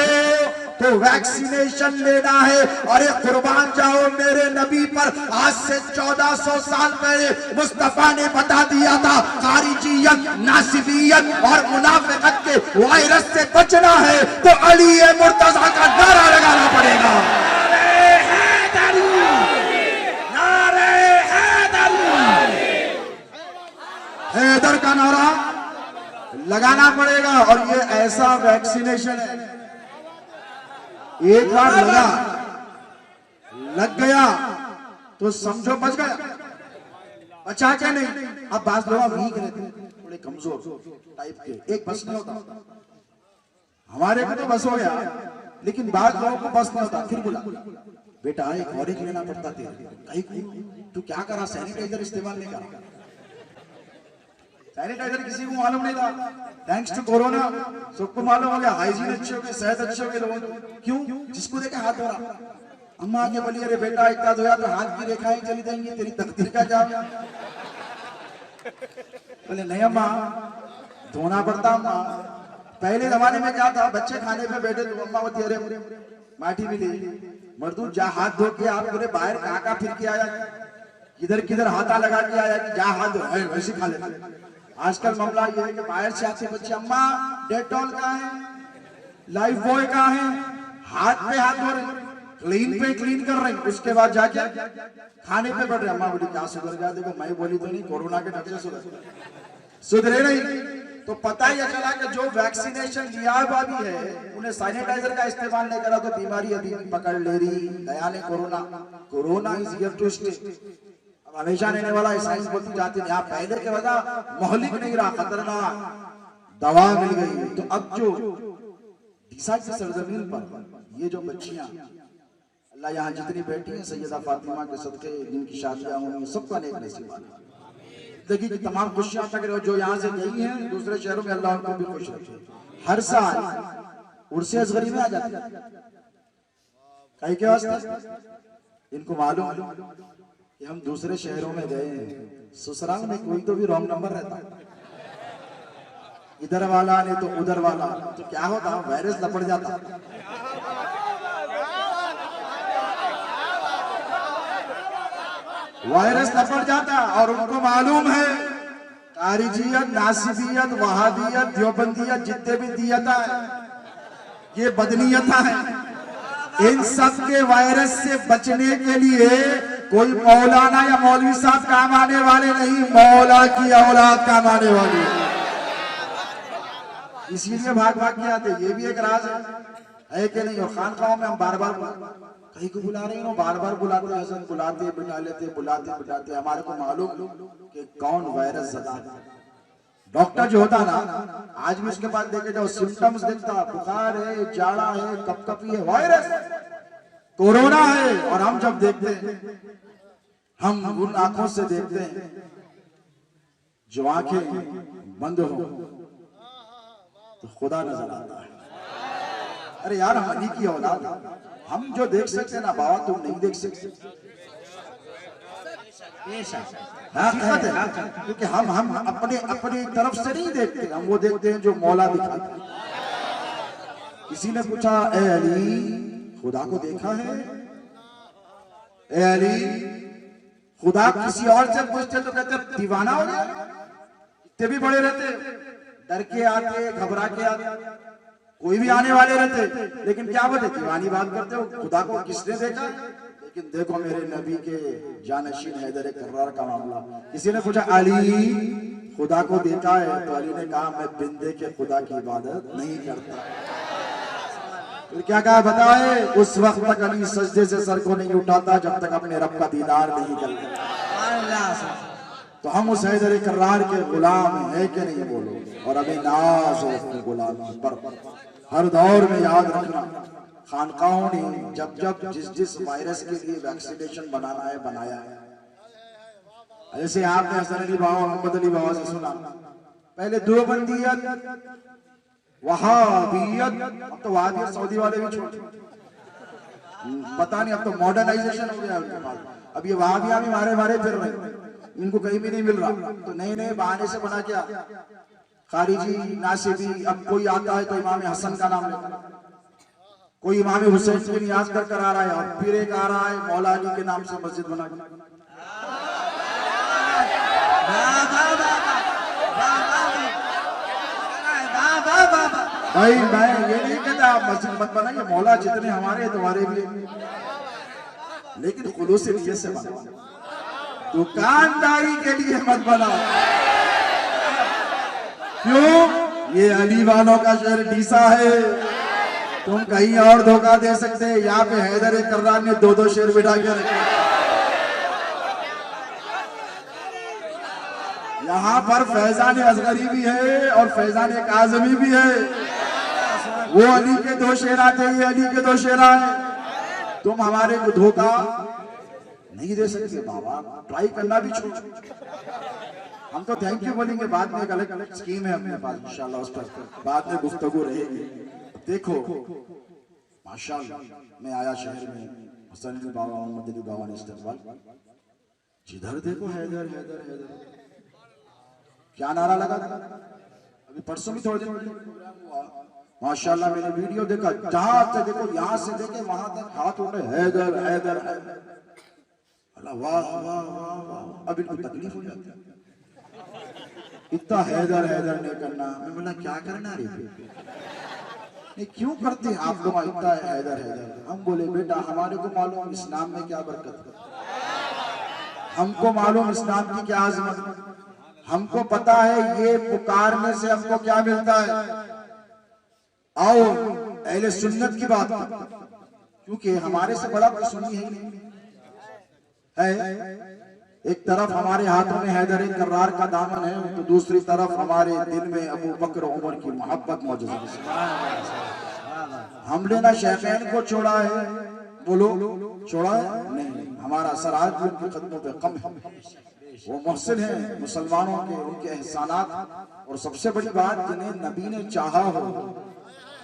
तो वैक्सीनेशन लेना है। अरे कुर्बान जाओ मेरे नबी पर, आज से 1400 साल पहले मुस्तफा ने बता दिया था खारिजियत, नासिबियत और मुनाफिकत के वायरस से बचना है तो अली मुर्तजा का नारा लगाना पड़ेगा। हैदर का नारा लगाना पड़ेगा। और ये ऐसा वैक्सीनेशन है, एक बार लग गया तो समझो बच गया, बचा के नहीं। अब बात लोग वीक रहते हैं, थोड़े कमजोर टाइप के, एक बस नहीं होता। हमारे को तो बस हो गया, लेकिन बात लोगों को बस नहीं होता। फिर बोला बेटा एक और एक लेना पड़ता तेरे, कहीं तू क्या करा, सैनिटाइजर इस्तेमाल नहीं करा। सैनिटाइजर किसी को मालूम नहीं था, थैंक्स टू कोरोना सबको मालूम हो गया। हाइजीन अच्छे हो गए, सेहत अच्छे हो गए लोगों को। क्यों? जिसको देखे हाथ धो रहा। अम्मा आगे बोली अरे बेटा इतना धोया तो हाथ की रेखाएं चली जाएंगी, तेरी तकदीर का क्या? बोले नहीं अम्मा धोना पड़ता। अम्मा पहले जमाने में क्या था, बच्चे खाने पे बैठे तो अम्मा बोलती अरे माटी मिली, मर्दू जा हाथ धो के आप पूरे बाहर कहाँ फिर के आया, किधर किधर हाथा लगा के आया कि जा हाथ धो, वैसे खा लेते। आजकल मामला ये है कि बाहर से आते बच्चे अम्मा डेटॉल कहाँ है, लाइफ बॉय कहाँ है, हाथ पे हाथ धो रहे, क्लीन पे क्लीन कर रहे हैं। उसके बाद जाके खाने पे बैठ रहे। अम्मा बोली क्या सुधर गया? देखो मैं बोली तो नहीं, कोरोना के डर से सुधरे नहीं। तो पता ही चला कि जो वैक्सीनेशन लिया भी है उन्हें सैनिटाइजर का इस्तेमाल नहीं करा तो बीमारी अभी पकड़ ले रही। गया नहीं corona, corona is here to stay, हमेशा रहने वाला। साइंस बोलती जाती है यहाँ पहले के वजह मोहलिक नहीं रहा, खतरनाक दवा मिल गई। तो अब जो ईसा की सरजमीन पर ये जो बच्चियां अल्लाह यहाँ जितनी बैठी हैं, सैयदा फातिमा के सदके जिनकी शादियां हुई, सबका नेक नसीब है। देखिए कि तमाम खुशियां तक जो यहाँ से गई हैं दूसरे शहरों में, अल्लाह उनको भी खुश रखे। हर साल उर्से असगरी में आ जाती है, कहीं के वास्ते इनको मालूम कि हम दूसरे शहरों में गए हैं, ससुराल में कोई तो भी रॉन्ग नंबर रहता, इधर वाला नहीं तो उधर वाला, तो क्या होता वायरस लपट जाता। वायरस लपट जाता और उनको मालूम है खारिजियत, नासिबियत, वहाबियत, देवबंदियत जितने भी दियता है ये बदनीयता है। इन सब के वायरस से बचने के लिए कोई मौलाना या मौलवी साहब काम आने वाले नहीं, मौला की औलाद काम आने वाली। इसीलिए भाग भाग के आते, ये भी एक राज है कि नहीं। और खानकाहों में हम बार बार कहीं को बुला रहे हैं, बार बार बुलाते, हसन बुलाते बिठा लेते, बुलाते बिठाते। हमारे को मालूम कि कौन वायरस ज़दा है। डॉक्टर जो होता ना, आज भी उसके बाद देखे जाओ सिम्टम्स देखता, बुखार है, जाड़ा है, कपकपी है, वायरस कोरोना है। और हम जब देखते हैं, हम उन आंखों से देखते हैं जो आंखें बंद हो तो खुदा नजर आता है। अरे यार हम अली की औलाद, हम जो देख सकते हैं ना बाबा तुम नहीं देख सकते। हकीकत है, क्योंकि हम अपने तरफ से नहीं देखते, हम वो देखते हैं जो मौला दिखाता है। किसी ने पूछा ए अली खुदा को देखा है? ए अली खुदा किसी और से पूछते तो कहते दीवाना हो गया। इतने भी बड़े रहते, डर के आते, घबरा के आते, कोई भी आने वाले रहते, लेकिन क्या बोलते दीवानी बात करते हो। खुदा को किसने देखा? लेकिन देखो मेरे नबी के जानशीन हैदर कर्रार का मामला। किसी ने पूछा अली खुदा को देखा है? तो अली ने कहा मैं बिन देखे खुदा की इबादत नहीं करता। फिर क्या कहा बताए? उस वक्त तक अली सजदे से सर को नहीं उठाता जब तक अपने रब का दीदार नहीं करता। तो हम उस हैदर कर्रार के गुलाम है कि नहीं बोलो, और अभी नाज हो अपने गुलामी पर। हर दौर में याद रखना, खानकाहों ने जब जब जिस वायरस के लिए वैक्सीनेशन बनाना है बनाया है। जैसे आपने हसन अली बाबा, मोहम्मद अली बाबा से सुना, पहले देवबंदियत, वहाबियत, अब तो वहाबियत सऊदी वाले भी छोड़, पता नहीं अब तो मॉडर्नाइजेशन हो गया उनके पास। अब ये वहाबियां भी मारे मारे फिर रहे, इनको कहीं भी नहीं मिल रहा, तो नए नए बहाने से बना क्या, खारिजी, नासिबी। अब कोई आता है तो इमाम हसन का नाम लेता है, कोई इमाम हुसैन की नियाज कर आ रहा है, और फिर एक आ रहा है मौला अली के नाम से मस्जिद बना के। भाई मैं ये नहीं कहता आप मस्जिद मत बनाइए, मौला जितने हमारे हैं तुम्हारे भी, लेकिन खुलूस से नियत से बनाओ, दुकानदारी के लिए मत बनाओ। क्यों? ये अली वालों का शहर डीसा है, तुम कहीं और धोखा दे सकते हैं। यहाँ पे हैदर कर्रार ने 2-2 शेर बिठा के रखे, यहाँ पर फैजान असगरी भी है और फैजान काजमी भी है। वो अली के 2 शेरा थे, ये अली के 2 शेरा है। तुम हमारे को धोखा नहीं दे सकते बाबा, ट्राई करना भी छोड़। हम तो थैंक यू बोलेंगे, बाद में एक अलग अलग स्कीम है अपने पास, इंशाल्लाह उस पर बाद में गुफ्तगू रहेगी। देखो माशाल्लाह, मैं आया शहर में, हसन अली बाबा, मोहम्मद अली बाबा ने इस्तकबाल, जिधर देखो हैदर हैदर हैदर, क्या नारा लगा था। अभी परसों भी थोड़े दिन हुआ, माशाल्लाह मैंने वीडियो देखा, जहां से देखो, यहाँ से लेके वहां तक हाथ उठे, हैदर हैदर हैदर। अल्लाह वाह वाह वाह वाह। अब इनको तकलीफ हो जाती है, इतना हैदर हैदर नहीं करना। मैं बोला क्या करना रे, नहीं क्यों करते हैं आप लोग इतना हैदर हैदर। हम बोले बेटा हमारे को मालूम इस्लाम में क्या बरकत है, हमको मालूम इस्लाम की क्या अजमत, हमको पता है ये पुकारने से हमको क्या मिलता है। आओ अहले सुन्नत की बात, क्योंकि हमारे से बड़ा कोई सुन्नी है नहीं है। एक तरफ हमारे हाथों में हैदर कर्रार का दामन है, तो दूसरी तरफ हमारे दिल में अबू बकर उमर की मोहब्बत मौजूद है। हमने ना शैतान को छोड़ा है, बोलो छोड़ा है नहीं, हमारा असर आज भी उनके कदमों पे कम है। वो मुहसिन है मुसलमानों के, उनके एहसानात, और सबसे बड़ी बात जिन्हें नबी ने चाहा हो,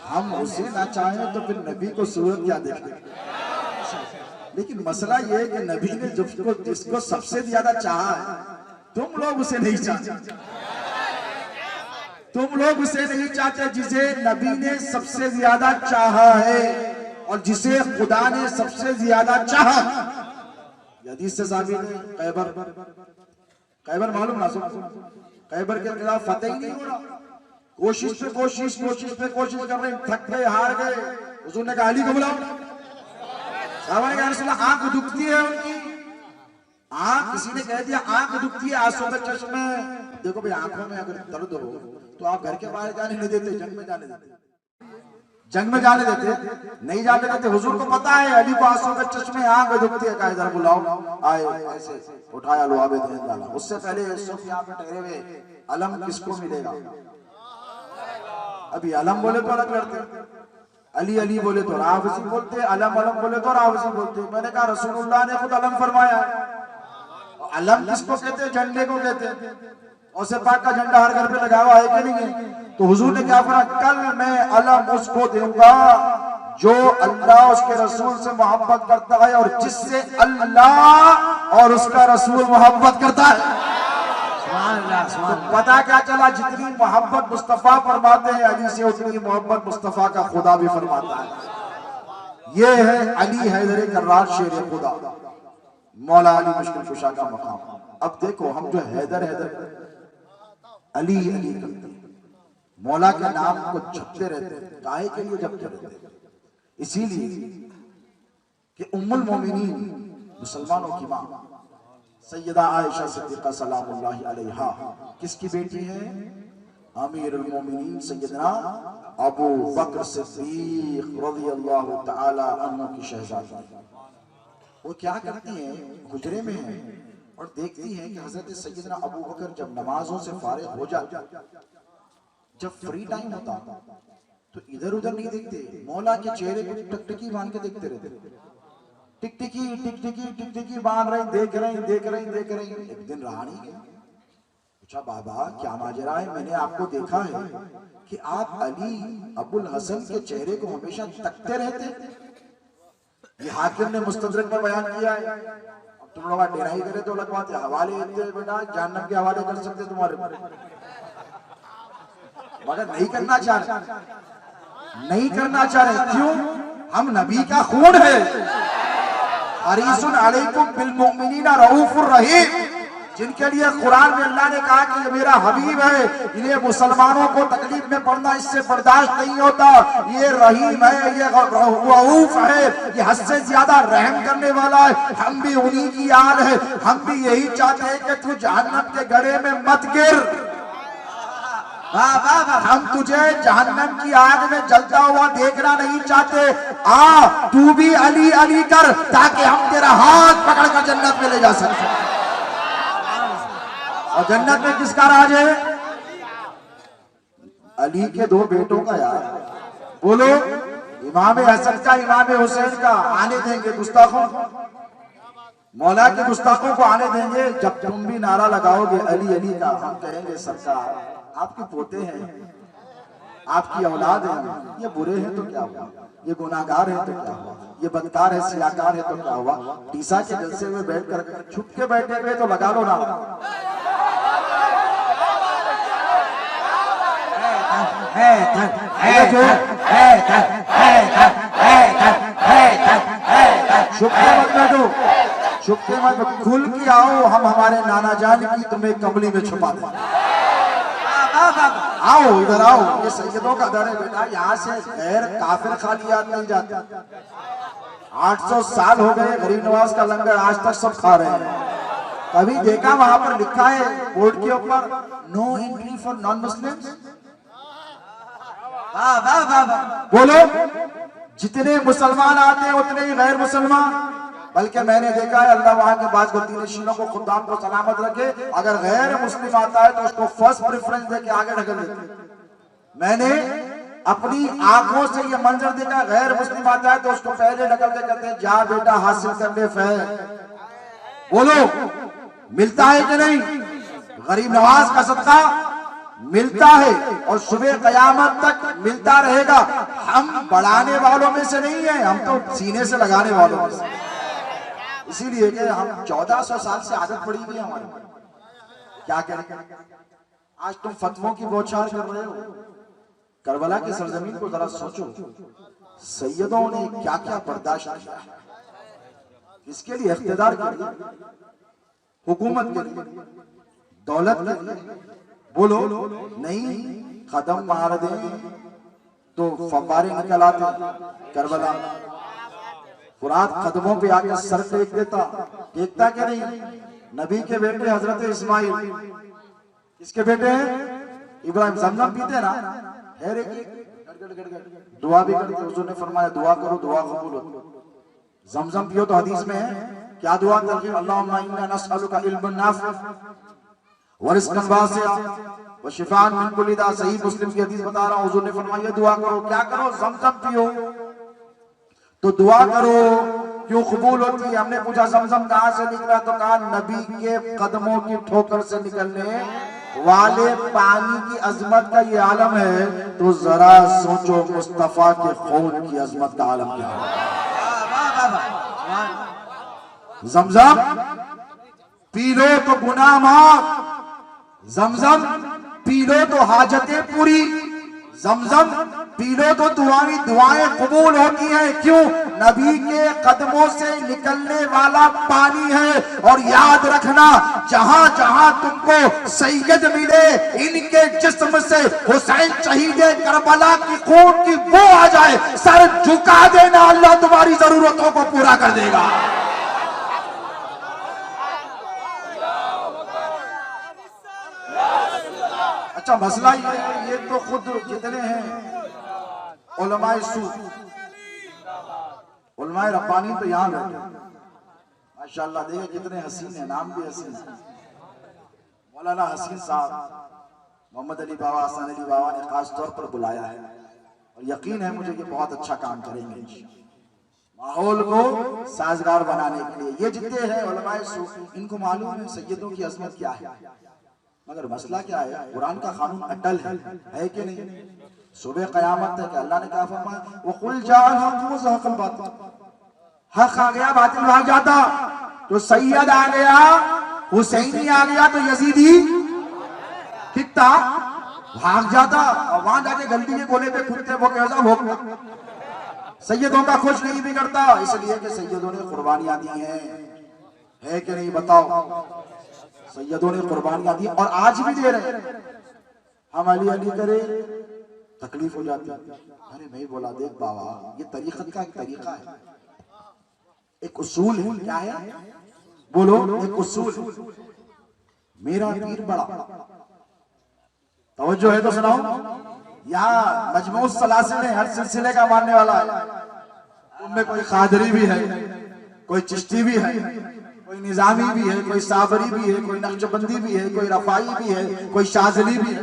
हम उसे ना चाहें तो फिर नबी को सूरत क्या देखें। लेकिन मसला ये है कि नबी ने जिसको सबसे ज्यादा चाहा है, तुम लोग उसे नहीं चाहते, तुम लोग उसे नहीं चाहते जिसे नबी ने सबसे ज्यादा चाहा है, और जिसे खुदा ने सबसे ज्यादा चाहा। हदीस से साबित है, खैबर मालूम ना, खैबर के खिलाफ फतेह ही नहीं हो रहा, कोशिश पे कोशिश कर रहे, थक गए, हार गए। हुजूर ने कहा अली को बुलाओ। साहबा ने कहा आंख दुखती है उनकी, आंख, किसी ने कह दिया आंख दुखती है, आंसू का चश्मा। देखो भाई आंखों में अगर दर्द हो तो आप घर के बाहर जाने नहीं देते, जंग में जाने देते, जंग में जाने देते नहीं जाने देते। हुजूर को पता है अली को आंसू के चश्मे, आंख दुखती है, कहा इधर बुलाओ। आए, ऐसे उठाया लुआबे देन डाला। उससे पहले यूसुफ यहाँ पे ठहरे हुए, अलम किसको मिलेगा। अभी अलम बोले तो अलग लड़ते, अली अली बोले तो रावसी बोलते, अलम अलम बोले तो रावसी बोलते। मैंने कहा रसूलुल्लाह ने खुद अलम फरमाया है। अलम किसको कहते हैं? झंडे को कहते हैं। और से पाक का झंडा हर घर पे लगा हुआ है कि नहीं है? तो हुजूर ने क्या फरमाया, कल मैं अलम उसको दूंगा जो अल्लाह उसके रसूल से मोहब्बत करता है, और जिससे अल्लाह और उसका रसूल मोहब्बत करता है। तो पता क्या चला, जितनी मोहब्बत मुस्तफा फरमाते हैं अली से, उतनी मोहब्बत मुस्तफा का खुदा भी फरमाता है। ये है अली हैदर कर्रार शेर खुदा, मौला अली मुश्किल कुशा का मकाम। अब देखो हम जो हैदर हैदर अली अली करते हैं, मौला के नाम को जपते रहते हैं, काहे के लिए जपते रहते हैं? इसीलिए कि उम्मुल मोमिनीन मुसलमानों की मां सैयदा आयशा सिद्दीक़ा सलामुल्लाहि अलैहा किसकी बेटी है? अमीरुल मोमिनीन सैयदना अबू बकर सिद्दीक़ रज़ियल्लाहु तआला अन्हु की शहजादी। वो क्या करती हैं? हुजरे में है, और देखती हैं कि हजरत सैयदना अबू बकर जब नमाजों से फारिग हो जाते, जब फ्री टाइम होता तो इधर उधर नहीं देखते, मौला के चेहरे को टिकटिकी बांध के देखते रहते। टिकटिकी टिकटिकी टिकटिकी बांध रही, देख रही देख रही देख रही। एक दिन रानी गई, पूछा बाबा क्या माजरा है? मैंने आपको देखा है कि आप अली अबुल हसन के चेहरे को हमेशा तकते रहते। ये हाकिम ने मुस्तदरक में बयान किया है। अब तुम लोग डेराई करे तो अलग बात है, हवाले बेटा जहन्नम के हवाले कर सकते तुम्हारे, मगर नहीं करना चाह रहे, नहीं करना चाह रहे। क्यों? हम नबी का खून है। हरीसुन अलैकुम बिल मुमिनीना रऊफुर रहीम, जिनके लिए कुरान में अल्लाह ने कहा कि ये मेरा हबीब है, इन्हें मुसलमानों को तकलीफ में पड़ना इससे बर्दाश्त नहीं होता। ये रहीम है, ये रऊफ है, ये हद से ज्यादा रहम करने वाला है। हम भी उन्हीं की आल है, हम भी यही चाहते हैं कि तू जहन्नम के गड्ढे में मत गिर। हम तुझे जहन्नम की आग में जलता हुआ देखना नहीं चाहते। आ तू भी अली अली कर, ताकि हम तेरा हाथ पकड़कर जन्नत में ले जा सके। और जन्नत में किसका राज है? अली के दो बेटों का यार। बोलो, इमाम हसन का, इमाम हुसैन का। आने देंगे गुस्ताखों, मौला के गुस्ताखों को आने देंगे। जब तुम भी नारा लगाओगे अली अली का, हम कहेंगे सरकार आपके पोते हैं, आपकी औलाद है, ये बुरे हैं तो क्या हुआ, ये गुनाहगार है तो क्या हुआ, ये बदकार है सियाकार है तो क्या हुआ। टीसा के जलसे में बैठकर छुप के बैठे हुए तो लगा लो ना। छुप के मत बैठो, छुप के मत, खुल के आओ। हम हमारे नाना जान की तुम्हें कमली में छुपा दें। आओ इधर आओ, ये सैयदों का दर है बेटा। यहाँ से गैर काफिर खालियात नहीं जाते। 800 साल हो गए गरीब नवाज का लंगर, आज तक सब खा रहे हैं। कभी देखा वहां पर लिखा है बोर्ड के ऊपर no entry for non Muslims? बोलो, जितने मुसलमान आते हैं उतने ही गैर मुसलमान। बल्कि मैंने देखा है अल्लाह वहां के बाद नशीनों को खुदाम को सलामत रखे, अगर गैर मुस्लिम आता है तो उसको फर्स्ट प्रेफरेंस देके आगे ढकल देते। मैंने अपनी आंखों से ये मंजर देखा, गैर मुस्लिम आता है तो उसको पहले ढकल के कहते हैं जा बेटा हासिल कर ले फैज। बोलो, मिलता है कि नहीं? गरीब नवाज का सदका मिलता है और सुबह कयामत तक मिलता रहेगा। हम बढ़ाने वालों में से नहीं है, हम तो सीने से लगाने वालों में से। इसीलिए कि हम 1400 साल से आदत पड़ी हुई है हमारी। क्या करें? आज तुम फतवों की बौछार कर रहे हो। करबला की सरजमीन को जरा सोचो, सैयदों ने क्या क्या बर्दाश्त किया है। इसके लिए इख्तिदार के लिए, हुकूमत के लिए, दौलत के लिए। बोलो, नहीं कदम मार दे तो फव्वारे निकल आते। करबला फुरात कदमों पे आके सर टेक देता, टेकता क्या नहीं? नबी के बेटे हजरत इस्माइल, किसके बेटे हैं? इब्राहिम। जमजम पीते ना, दुआ भी करते। हुजूर ने फरमाया दुआ करो, दुआ कबूल होती। जमजम पियो तो हदीस में है, क्या दुआ करके? अल्लाहुम्मा इन्ना नस्अलुका इल्मन नाफ़िअ व रिज़्क़न वासिअ व शिफ़ाअन मिन कुल्लि दा। सही मुस्लिम की हदीस बता रहा हूं, हुजूर ने फरमाया दुआ करो। क्या करो? जमजम पियो तो दुआ करो, क्यों कबूल होती है? हमने पूछा जमजम कहां से निकला? तो कहा नबी के कदमों की ठोकर से निकलने वाले पानी की अजमत का ये आलम है। तो जरा सोचो मुस्तफा के खून की अजमत का आलम क्या है। जमजम पी लो तो गुनाह माफ, जमजम पी लो तो हाजतें पूरी, जमजम पी लो तो दुआएं कबूल होती हैं। क्यों? नबी के कदमों से निकलने वाला पानी है। और याद रखना, जहां जहां तुमको सैयद मिले, इनके जिस्म से हुसैन शहीद करबला की खून की वो आ जाए, सर झुका देना, अल्लाह तुम्हारी जरूरतों को पूरा कर देगा। अच्छा मसला ये तो खुद जितने हैं उलमाए सू, उलमाए रब्बानी तो यहाँ बैठे, माशाल्लाह देखिए कितने हसीन है, नाम भी हसीन है। मौलाना हसीन साहब मोहम्मद अली बाबा, हसन अली बाबा ने खास तौर पर बुलाया है और यकीन है मुझे कि बहुत अच्छा काम करेंगे माहौल को साजगार बनाने के लिए। ये जितने हैं उलमाए सूफी, इनको मालूम है सैयदों की अजमत क्या है, मगर मसला क्या है, कुरान का कानून अटल है कि नहीं। सुबह कयामत है कि अल्लाह ने क्या फरमाया, वो कुल जाल हक व ज़हक़ल बातिल, हक आ गया बातिल भाग जाता। तो सैयद आ गया, हुसैनी आ गया तो यजीदी कितना भाग जाता और वहां जाके गलती के कोने पे खुदते वो कैसा भोगता। सैयदों का खुश नहीं बिगड़ता, इसलिए कि सैयदों ने कुर्बानियां दी हैं, है कि नहीं बताओ। सैयदों ने कुर्बानियां दी और आज भी दे रहे। हम अली अली करे तकलीफ हो जाती है। अरे भाई बोला देख बाबा, ये तरीकत का एक तरीका है, एक उसूल है। क्या है बोलो, एक उसूल। मेरा पीर बड़ा, तवज्जो है तो सुनाओ। यहाँ मजमू सलासिल है, हर सिलसिले का मानने वाला है। उनमें कोई कादरी भी है, कोई चिश्ती भी है, कोई निजामी भी है, कोई साबरी भी है, कोई नक्शबंदी भी है, कोई रफाई भी है, कोई शाजली भी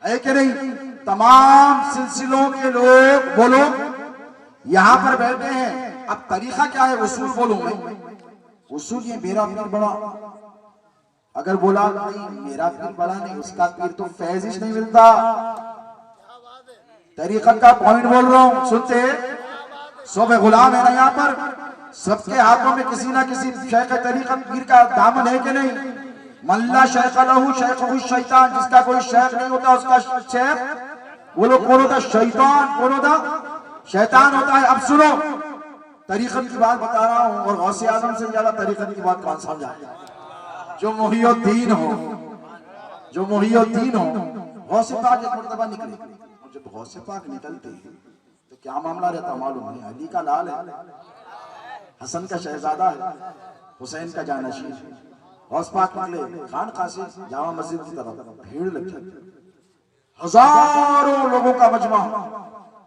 है कि नहीं। तमाम सिलसिलों के लोग बोलो यहाँ पर बैठे हैं। अब तरीका क्या है, उसूल बोलूं मैं। उसूल ये मेरा पीर बड़ा, अगर बोला नहीं मेरा पीर बड़ा नहीं, उसका पीर तो फैजिश नहीं मिलता। तरीकत का पॉइंट बोल रहा हूं, सुनते सब गुलाम है ना यहाँ पर, सबके हाथों में किसी ना किसी शेख तरीकत पीर का दामन है कि नहीं। मल्ला शेख लहू शेख शैतान, जिसका कोई शेख नहीं होता उसका शेख वो लोग कौन होता, शैतान। कौन होता, शैतान होता है। अब सुनो, तरीकत की बात बता रहा हूं और गौसे आजम से ज्यादा तरीकत की बात कौन समझाएगा। जो मुहियुद्दीन हो, जो मुहियुद्दीन हो, गौसे पाक एक मर्तबा निकले। और जब गौसे पाक निकलते हैं तो क्या मामला रहता मालूम है, अली का लाल है, हसन का शहजादा है, हुसैन का जानशीन है। गौस पाक निकले खानकाह से जामा मस्जिद की तरफ, भीड़ लग जाती, हजारों लोगों का मजमा।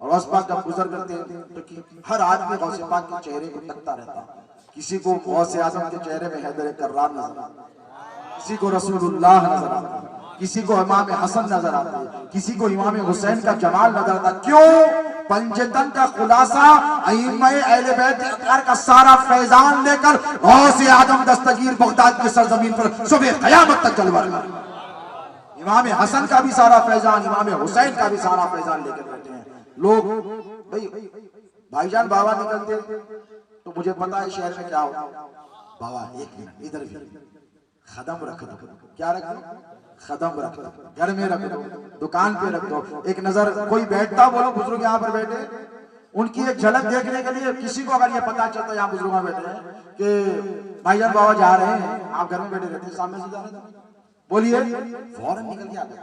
और गौस पाक जब गुजर करते तो हर आदमी गौसे पाक के चेहरे को तकता रहता। किसी को गौसे आजम के चेहरे में हैदर कर्रार नजर आता, किसी को रसूलुल्लाह नजर आता, किसी को इमाम हसन नजर आता, किसी को इमाम हुसैन का जमाल नजर आता। क्यों? पंजतन का खुलासा अइम्माए अहले बैत अतहार का सारा फैजान लेकर गौसे आजम दस्तगीर बगदाद की सरजमीन पर सुबह क़यामत तक जलवा रहा। इमाम हसन का भी सारा फैजान, इमाम हुसैन का भी सारा फैजान लेकर बैठे हैं लोग। भाईजान बाबा निकलते तो मुझे पता है शहर में क्या होता। बाबा एक मिनट इधर भी खदम रख दो। क्या रख दो? खदम रख दो, घर में रख दो, दुकान पे रख दो। एक नजर कोई बैठता, बोलो बुजुर्ग यहाँ पर बैठे, उनकी एक झलक देखने के लिए किसी को अगर ये पता चलता यहाँ बुजुर्ग बैठे हैं कि भाईजान बाबा जा रहे हैं, आप घर में बैठे रहते, सामने से जा रहे थे, बोलिए, फौरन निकल के आते,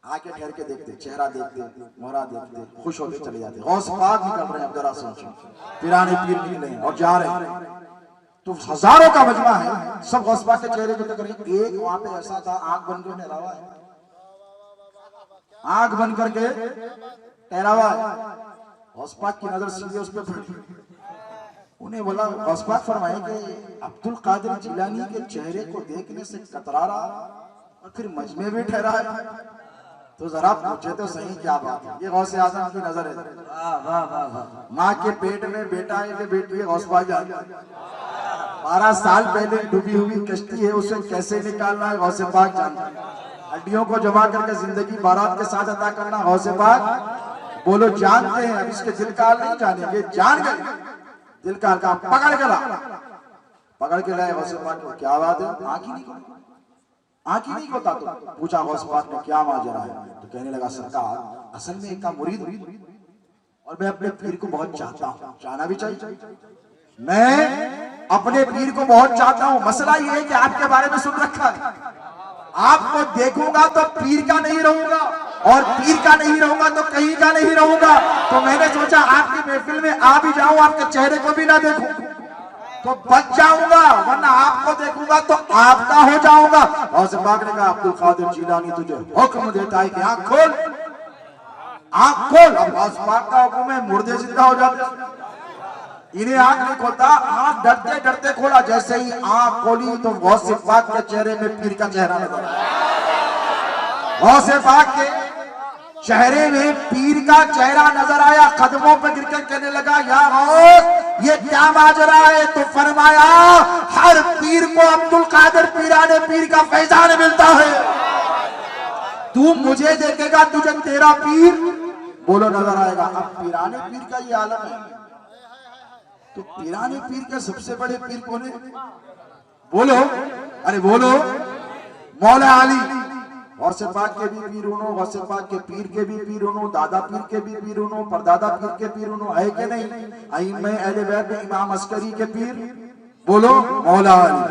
आके ठहर के देखते, चेहरा देखते, मोहरा देखते, खुश होते चले जाते। गौस पाक निकल रहे हैं, अब जरा सोचो, पिराने पीर निकले हैं और जा रहे हैं तो हजारों का मजमा है, सब गौस पाक के चेहरे को तक। एक वहां पे ऐसा था, आंख बंद कर ठहरा हुआ है, आंख बंद करके ठहरा हुआ है। गौस पाक की नजर सीधे उस पर पड़ी। उन्हें बोला, गौस पाक फरमाए कि अब्दुल कादिर जिलानी के चेहरे को देखने से कतरा रहा और फिर मजमे भी ठहरा है, तो जरा पूछे तो सही क्या बात है। ये गौसे आजम की नजर है। माँ के पेट में बेटा है कि बेटी है, गौस पाक जान 12 साल पहले डूबी हुई कश्ती है, उसे कैसे निकालना है गौसे पाक जानता है। हड्डियों को जमा करके जिंदगी बारात के साथ अदा करना गौसे पाक बोलो जानते हैं। अब इसके दिल का हाल नहीं जानेंगे, जान गए दिल का हाल। पकड़ के ला, पकड़ के लाए गौसे पाक को। क्या बात है? आंख ही नहीं होता। तो पूछा गौस पाक ने क्या माजरा है, तो कहने लगा सरकार असल में एक का मुरीद हूं और मैं अपने पीर को बहुत चाहता हूं। चाहना भी चाहिए, मैं अपने पीर को बहुत चाहता हूं। मसला ये है कि आपके बारे में सुन रखा है, आपको देखूंगा तो पीर का नहीं रहूंगा और पीर का नहीं रहूंगा तो कहीं का नहीं रहूंगा। तो मैंने सोचा आपकी महफिल में आ भी जाऊं, आपके चेहरे को भी ना देखूं तो बच जाऊंगा, वरना आपको देखूंगा तो आपका हो जाऊंगा। और से पाक ने कहा अब्दुल कादिर जिलानी तुझे हुक्म देता है कि आंख खोल, आंख खोल। अब गौस पाक का हुक्म है, मुर्दे जिंदा हो जाते। इन्हें आंख नहीं खोलता, आंख डरते डरते खोला, जैसे ही आंख खोली तो गौसे पाक के चेहरे में पीर का चेहरा नजर आया। गौसे पाक के चेहरे में पीर का चेहरा नजर आया। कदमों पर गिरकर कहने लगा, या गौस ये क्या माजरा है? तो फरमाया, हर पीर को अब्दुल कादिर पीराने पीर का फैजान मिलता है। तू मुझे देखेगा, तुझे तेरा पीर बोलो नजर आएगा। अब पीराने पीर का ये आलम है, तो पीराने पीर के सबसे बड़े पीर कौन है? बोलो, अरे बोलो, मौला अली। गौसे पाक के भी पीर उनो, गौसे पाक के पीर के भी पीर उनो, दादा पीर के भी पीर उनो, परदादा पीर के पीर उनो, है कि नहीं? अइम्मा अहले बैत में इमाम अस्करी के पीर बोलो मौला अली,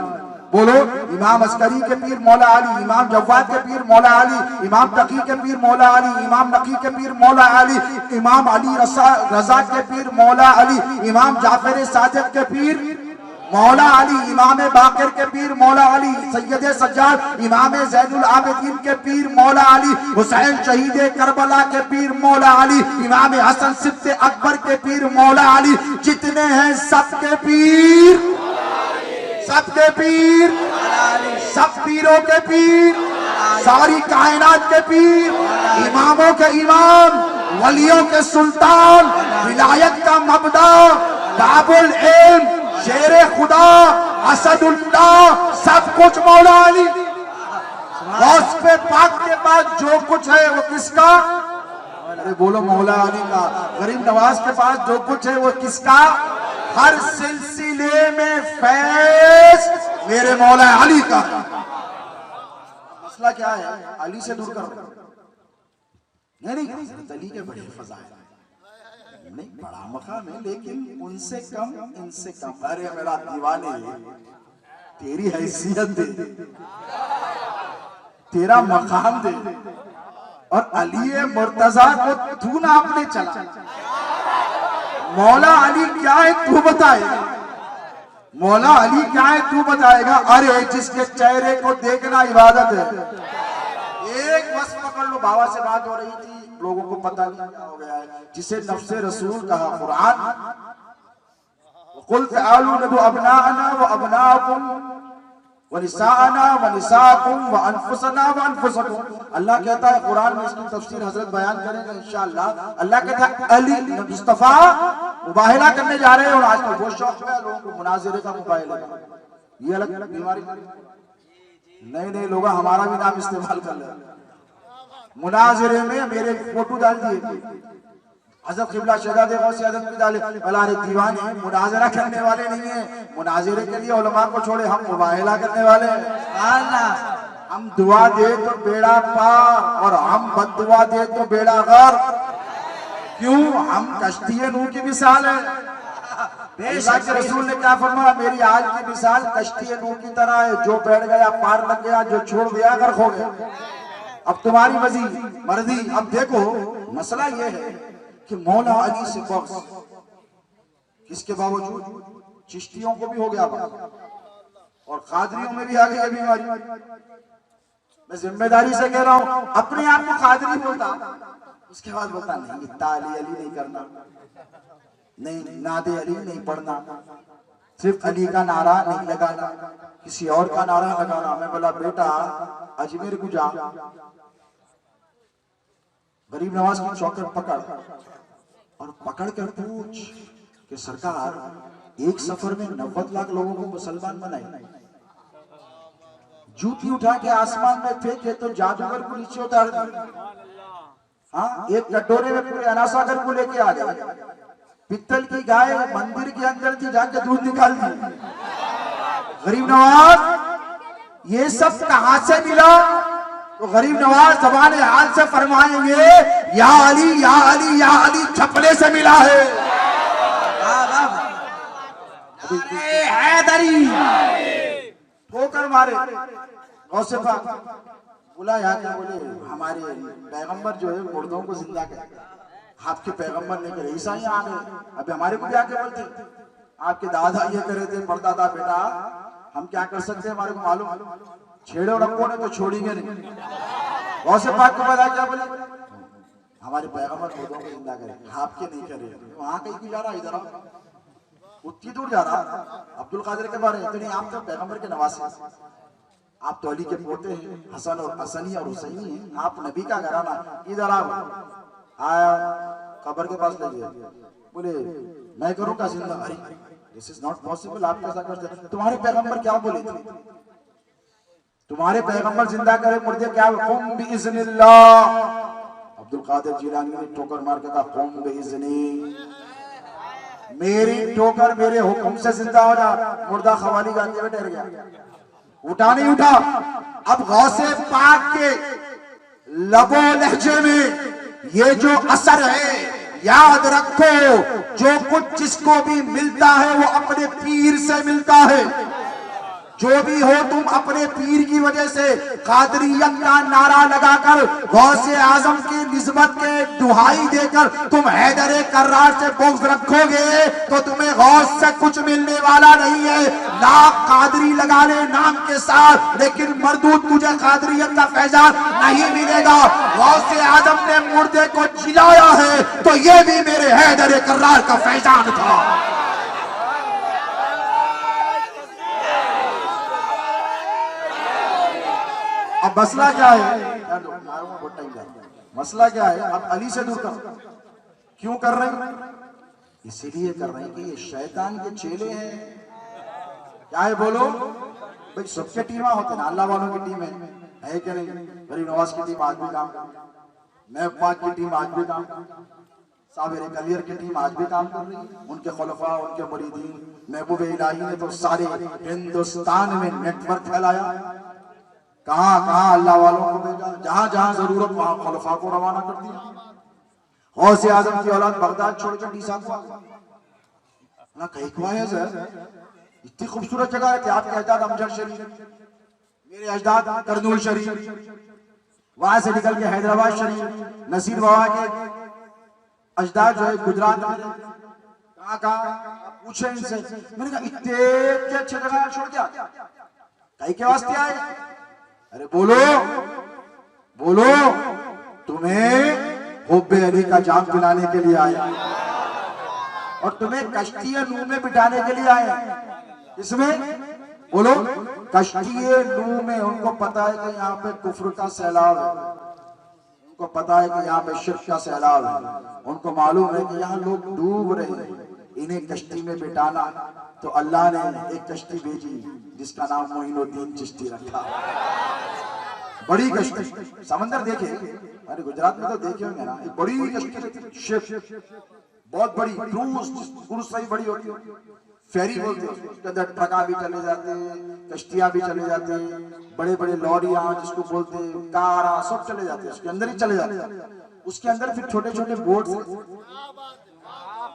बोलो इमाम अस्करी के पीर मौला अली, इमाम जव्वाद के पीर मौला अली, इमाम तकी के पीर मौला अली, इमाम नकी के पीर मौला अली, इमाम अली रजा के पीर मौला अली, इमाम जाफर सादिक के पीर मौला अली, इमाम बाकिर के पीर मौला अली, सैयद सज्जाद इमाम ज़ैनुल आबिदीन के पीर मौला अली, हुसैन शहीद करबला के पीर मौला अली, इमाम हसन सिब्ते अकबर के पीर मौला अली। जितने हैं सबके पीर, सबके पीर, सब पीरों के पीर, सारी कायनात के पीर, इमामों के इमाम, वलियों के सुल्तान, विलायत का मबदा, बाबुल इल्म, शेरे खुदा, असदुल्लाह, सब कुछ मौला अली। गौस पे पाक के पास जो कुछ है वो किसका? अरे बोलो मौला अली का। गरीब नवाज के पास जो कुछ है वो किसका? हर सिलसिले में फैज मेरे मौला अली का। मसला क्या है? अली से दूर कर नहीं, अली के बड़े फजाइल नहीं, बड़ा मकाम है, लेकिन उनसे कम, इनसे कम। अरे मेरा दीवाने, तेरी हैसियत दे, तेरा मकाम दे, और अली मुर्तजा को तू ना अपने चला। मौला अली क्या है तू बताएगा, मौला अली क्या है तू बताएगा। अरे जिसके चेहरे को देखना इबादत है। एक बस पकड़ लो, बाबा से बात हो रही थी, लोगों को पता नहीं क्या हो गया है, जिसे नफ्से रसूल कहा कुरान, कुल तआलू नदु अबनाअना व अबनाअकुम व निसाअना व निसाअकुम व अनफुसना व अनफुसकुम। अल्लाह कहता है कुरान में, इसकी तफसीर हजरत बयान करेंगे इंशाअल्लाह। अल्लाह कहता है अली मुस्तफा मुबाहिला करने जा रहे हैं, और आजकल बहुत शौक है लोगों को मुनाजिरे का, मुबाहिला का। ये अलग बीमारी नहीं, लोग हमारा भी नाम इस्तेमाल कर ले। मुनाजिरे में मेरे फोटो डाल दिए, हज़रत क़िबला शहज़ादे गौसे आज़म भी डाले। अरे दीवाने, मुनाजिरा करने वाले नहीं है, मुनाजिरे के लिए उलमा को छोड़े, हम मुबाहिला करने वाले हैं। हम दुआ दे तो बेड़ा पार, और हम बद्दुआ दे तो बेड़ा गर्क। क्यों? हम कश्ती नूह की मिसाल है। बेशक रसूल ने क्या फरमाया? मेरी आज की मिसाल कश्ती नूह की तरह है, जो बैठ गया पार लग गया, जो छोड़ दिया गर्क हो गया। अब तुम्हारी मर्जी। अब देखो मसला यह है कि मौला अली से बख्श, इसके बावजूद चिश्तियों को भी हो गया और कादरियों में भी आ गई बीमारी। मैं जिम्मेदारी से कह रहा हूं, अपने आप को कादरी बोलता, उसके बाद बोलता नहीं इत्ता अली नहीं करना, नहीं नादे अली नहीं पढ़ना, सिर्फ अली का नारा नहीं लगाना, किसी और का नारा लगाना। मैं बोला बेटा अजमेर को जा, गरीब नवाज की चौखट पकड़, और पकड़ कर पूछ कि सरकार एक सफर में 90 लाख लोगों को मुसलमान बनाए, जूती उठा के आसमान में फेंके तो जादूगर को नीचे उतार दिया। हाँ, एक कटोरे में पूरे अनासागर को लेके आ गया, पित्तल की गाय मंदिर के अंदर थी, जाके दूध निकाल दी। गरीब नवाज ये सब कहां से मिला? तो गरीब नवाज जबान हाल से फरमाएंगे, या अली या अली या अली छपले से मिला है। हैदरी ठोकर मारे। गौसे पाक बोला यार, क्या बोले हमारे पैगंबर जो है मुर्दों को जिंदा करे, आपके पैगंबर ने करे, ईसाई आ गए। अब हमारे को क्या बोलते, आपके दादा ये करे थे, परदादा, बेटा हम क्या कर सकते हैं, हमारे को मालूम, छेड़ो रखो ने तो छोड़ेंगे नहीं। गौसे पाक को पता क्या बोले, हमारे पैगंबर मुर्दों को जिंदा करे, आपके नहीं करे। वहां कहीं गुजारा, इधर उतनी दूर जा रहा अब्दुल कादिर के बारे में, आप तो पैगंबर के नवासे, आप तो अली के पोते हैं, हसन और हसनी और हुसैनी हैं, आप नबी का घराना, इधर आओ। आया कब्र के पास ले गया, बोले मैं करूँ का जिंदा? अरे दिस इज नॉट पॉसिबल, आप कैसा करते? तुम्हारे पैगंबर क्या बोले थे? तुम्हारे पैगंबर जिंदा करे मुर्दे क्या? कुम बिइज़्निल्लाह। अब्दुल कादिर जिलानी ने ठोकर मार के कहा कुम बिइज़्नी, मेरी ठोकर मेरे हुक्म से जिंदा हो जा। मुर्दा खवाली गाते हुए डर गया, उठा नहीं उठा। अब गौसे पाक के लबो लहजे में ये जो असर है, याद रखो, जो कुछ जिसको भी मिलता है वो अपने पीर से मिलता है। जो भी हो तुम अपने पीर की वजह से कादरियत का नारा लगाकर, गौसे आजम की निस्बत के दुहाई देकर तुम हैदर कर्रार से बुग़्ज़ रखोगे तो तुम्हें गौस से कुछ मिलने वाला नहीं है। लाख कादरी लगा ले नाम के साथ, लेकिन मरदूद तुझे कादरियत का फैजान नहीं मिलेगा। गौसे आजम ने मुर्दे को जिलाया है तो ये भी मेरे हैदर कर्रार का फैजान था। अब मसला क्या है? मसला क्या है? अब अली से दूर कर, क्यों कर रहे हैं? इसीलिए कर रहे हैं कि ये शैतान के चेले हैं। क्या है बोलो भाई? सबके टीम होते हैं, अल्लाह वालों की टीम है कि नहीं? गरीब नवाज की टीम आज भी काम, मैं पाक की टीम आज भी काम, साबिर कलियर की टीम आज भी काम कर रही है। उनके खुलफा, उनके मुरीदीन, महबूब इलाही ने तो सारे हिंदुस्तान में नेटवर्क फैलाया। कहां कहां अल्लाह वालों को भेजा, जहां जहां जरूरत वहां खुलफा को रवाना कर दिया। गौसे आजम की औलाद बगदाद छोड़कर डीसा को ना कहीं को आया सर। इतनी खूबसूरत जगह है कि आपके अजदाद अमजद शरीफ, मेरे अजदाद करनूल शरीफ, वहां से निकल के हैदराबाद शरीफ, नसीर बाबा के अजदाद जो है गुजरात में, कहां कहां पूछे इनसे। मैंने कहा इतने अच्छे जगह छोड़ दिया, कहीं के वास्ते आए? अरे बोलो बोलो, तुम्हें हुब्बे अली का जाम पिलाने के लिए आए और तुम्हें कश्ती नूह में बिठाने के लिए आए। इसमें बोलो कश्ती नूह में उनको पता है कि यहाँ पे कुफ्र का सैलाब है, उनको पता है कि यहाँ पे शिर्क का सैलाब है, उनको मालूम है कि यहाँ लोग डूब रहे हैं, इन्हें कश्ती में बिठाना। तो अल्लाह ने एक कश्ती भेजी जिसका नाम मोइनुद्दीन चिश्ती रखा। बड़ी कश्ती, समंदर देखे? अरे गुजरात में तो देखे होंगे ना, एक बड़ी कश्ती, शिप बहुत बड़ी, क्रूज सही बड़ी होती है, फेरी बोलते हैं। उसके अंदर ट्रका भी चले जाते हैं, कश्तियां भी चले जाते हैं, बड़े बड़े लॉरियां जिसको बोलते हैं, कारा, सब चले जाते हैं, उसके अंदर ही चले जाते हैं। उसके अंदर फिर छोटे छोटे बोट,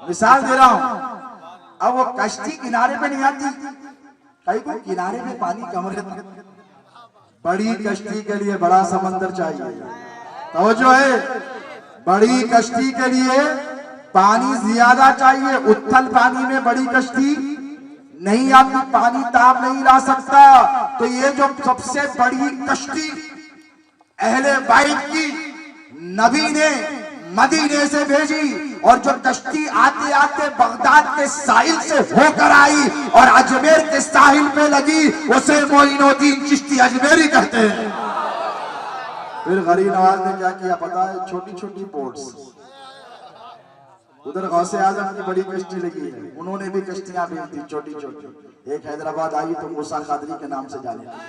मिसाल दे रहा हूं। अब वो कश्ती किनारे पे नहीं आती, कहीं को किनारे पे पानी कम रहता है। बड़ी कश्ती के लिए बड़ा समंदर चाहिए, तवज्जो है, बड़ी कश्ती के लिए पानी ज्यादा चाहिए। उथल पानी में बड़ी कश्ती नहीं आती, पानी ताब नहीं ला सकता। तो ये जो सबसे बड़ी कश्ती अहले बैत की नबी ने मदीने से भेजी, और जो कश्ती आते आते बगदाद के साहिल से होकर आई और अजमेर के साहिल पे लगी, उसे मोइनुद्दीन चिश्ती अजमेरी कहते हैं। फिर गरीब नवाज ने क्या किया पता है? छोटी छोटी बोट्स, उधर गौसे आजम की बड़ी कश्ती लगी है, उन्होंने भी कश्तियां भेज दी छोटी छोटी। एक हैदराबाद आई तो मूसा कादरी के नाम से जाने लगी,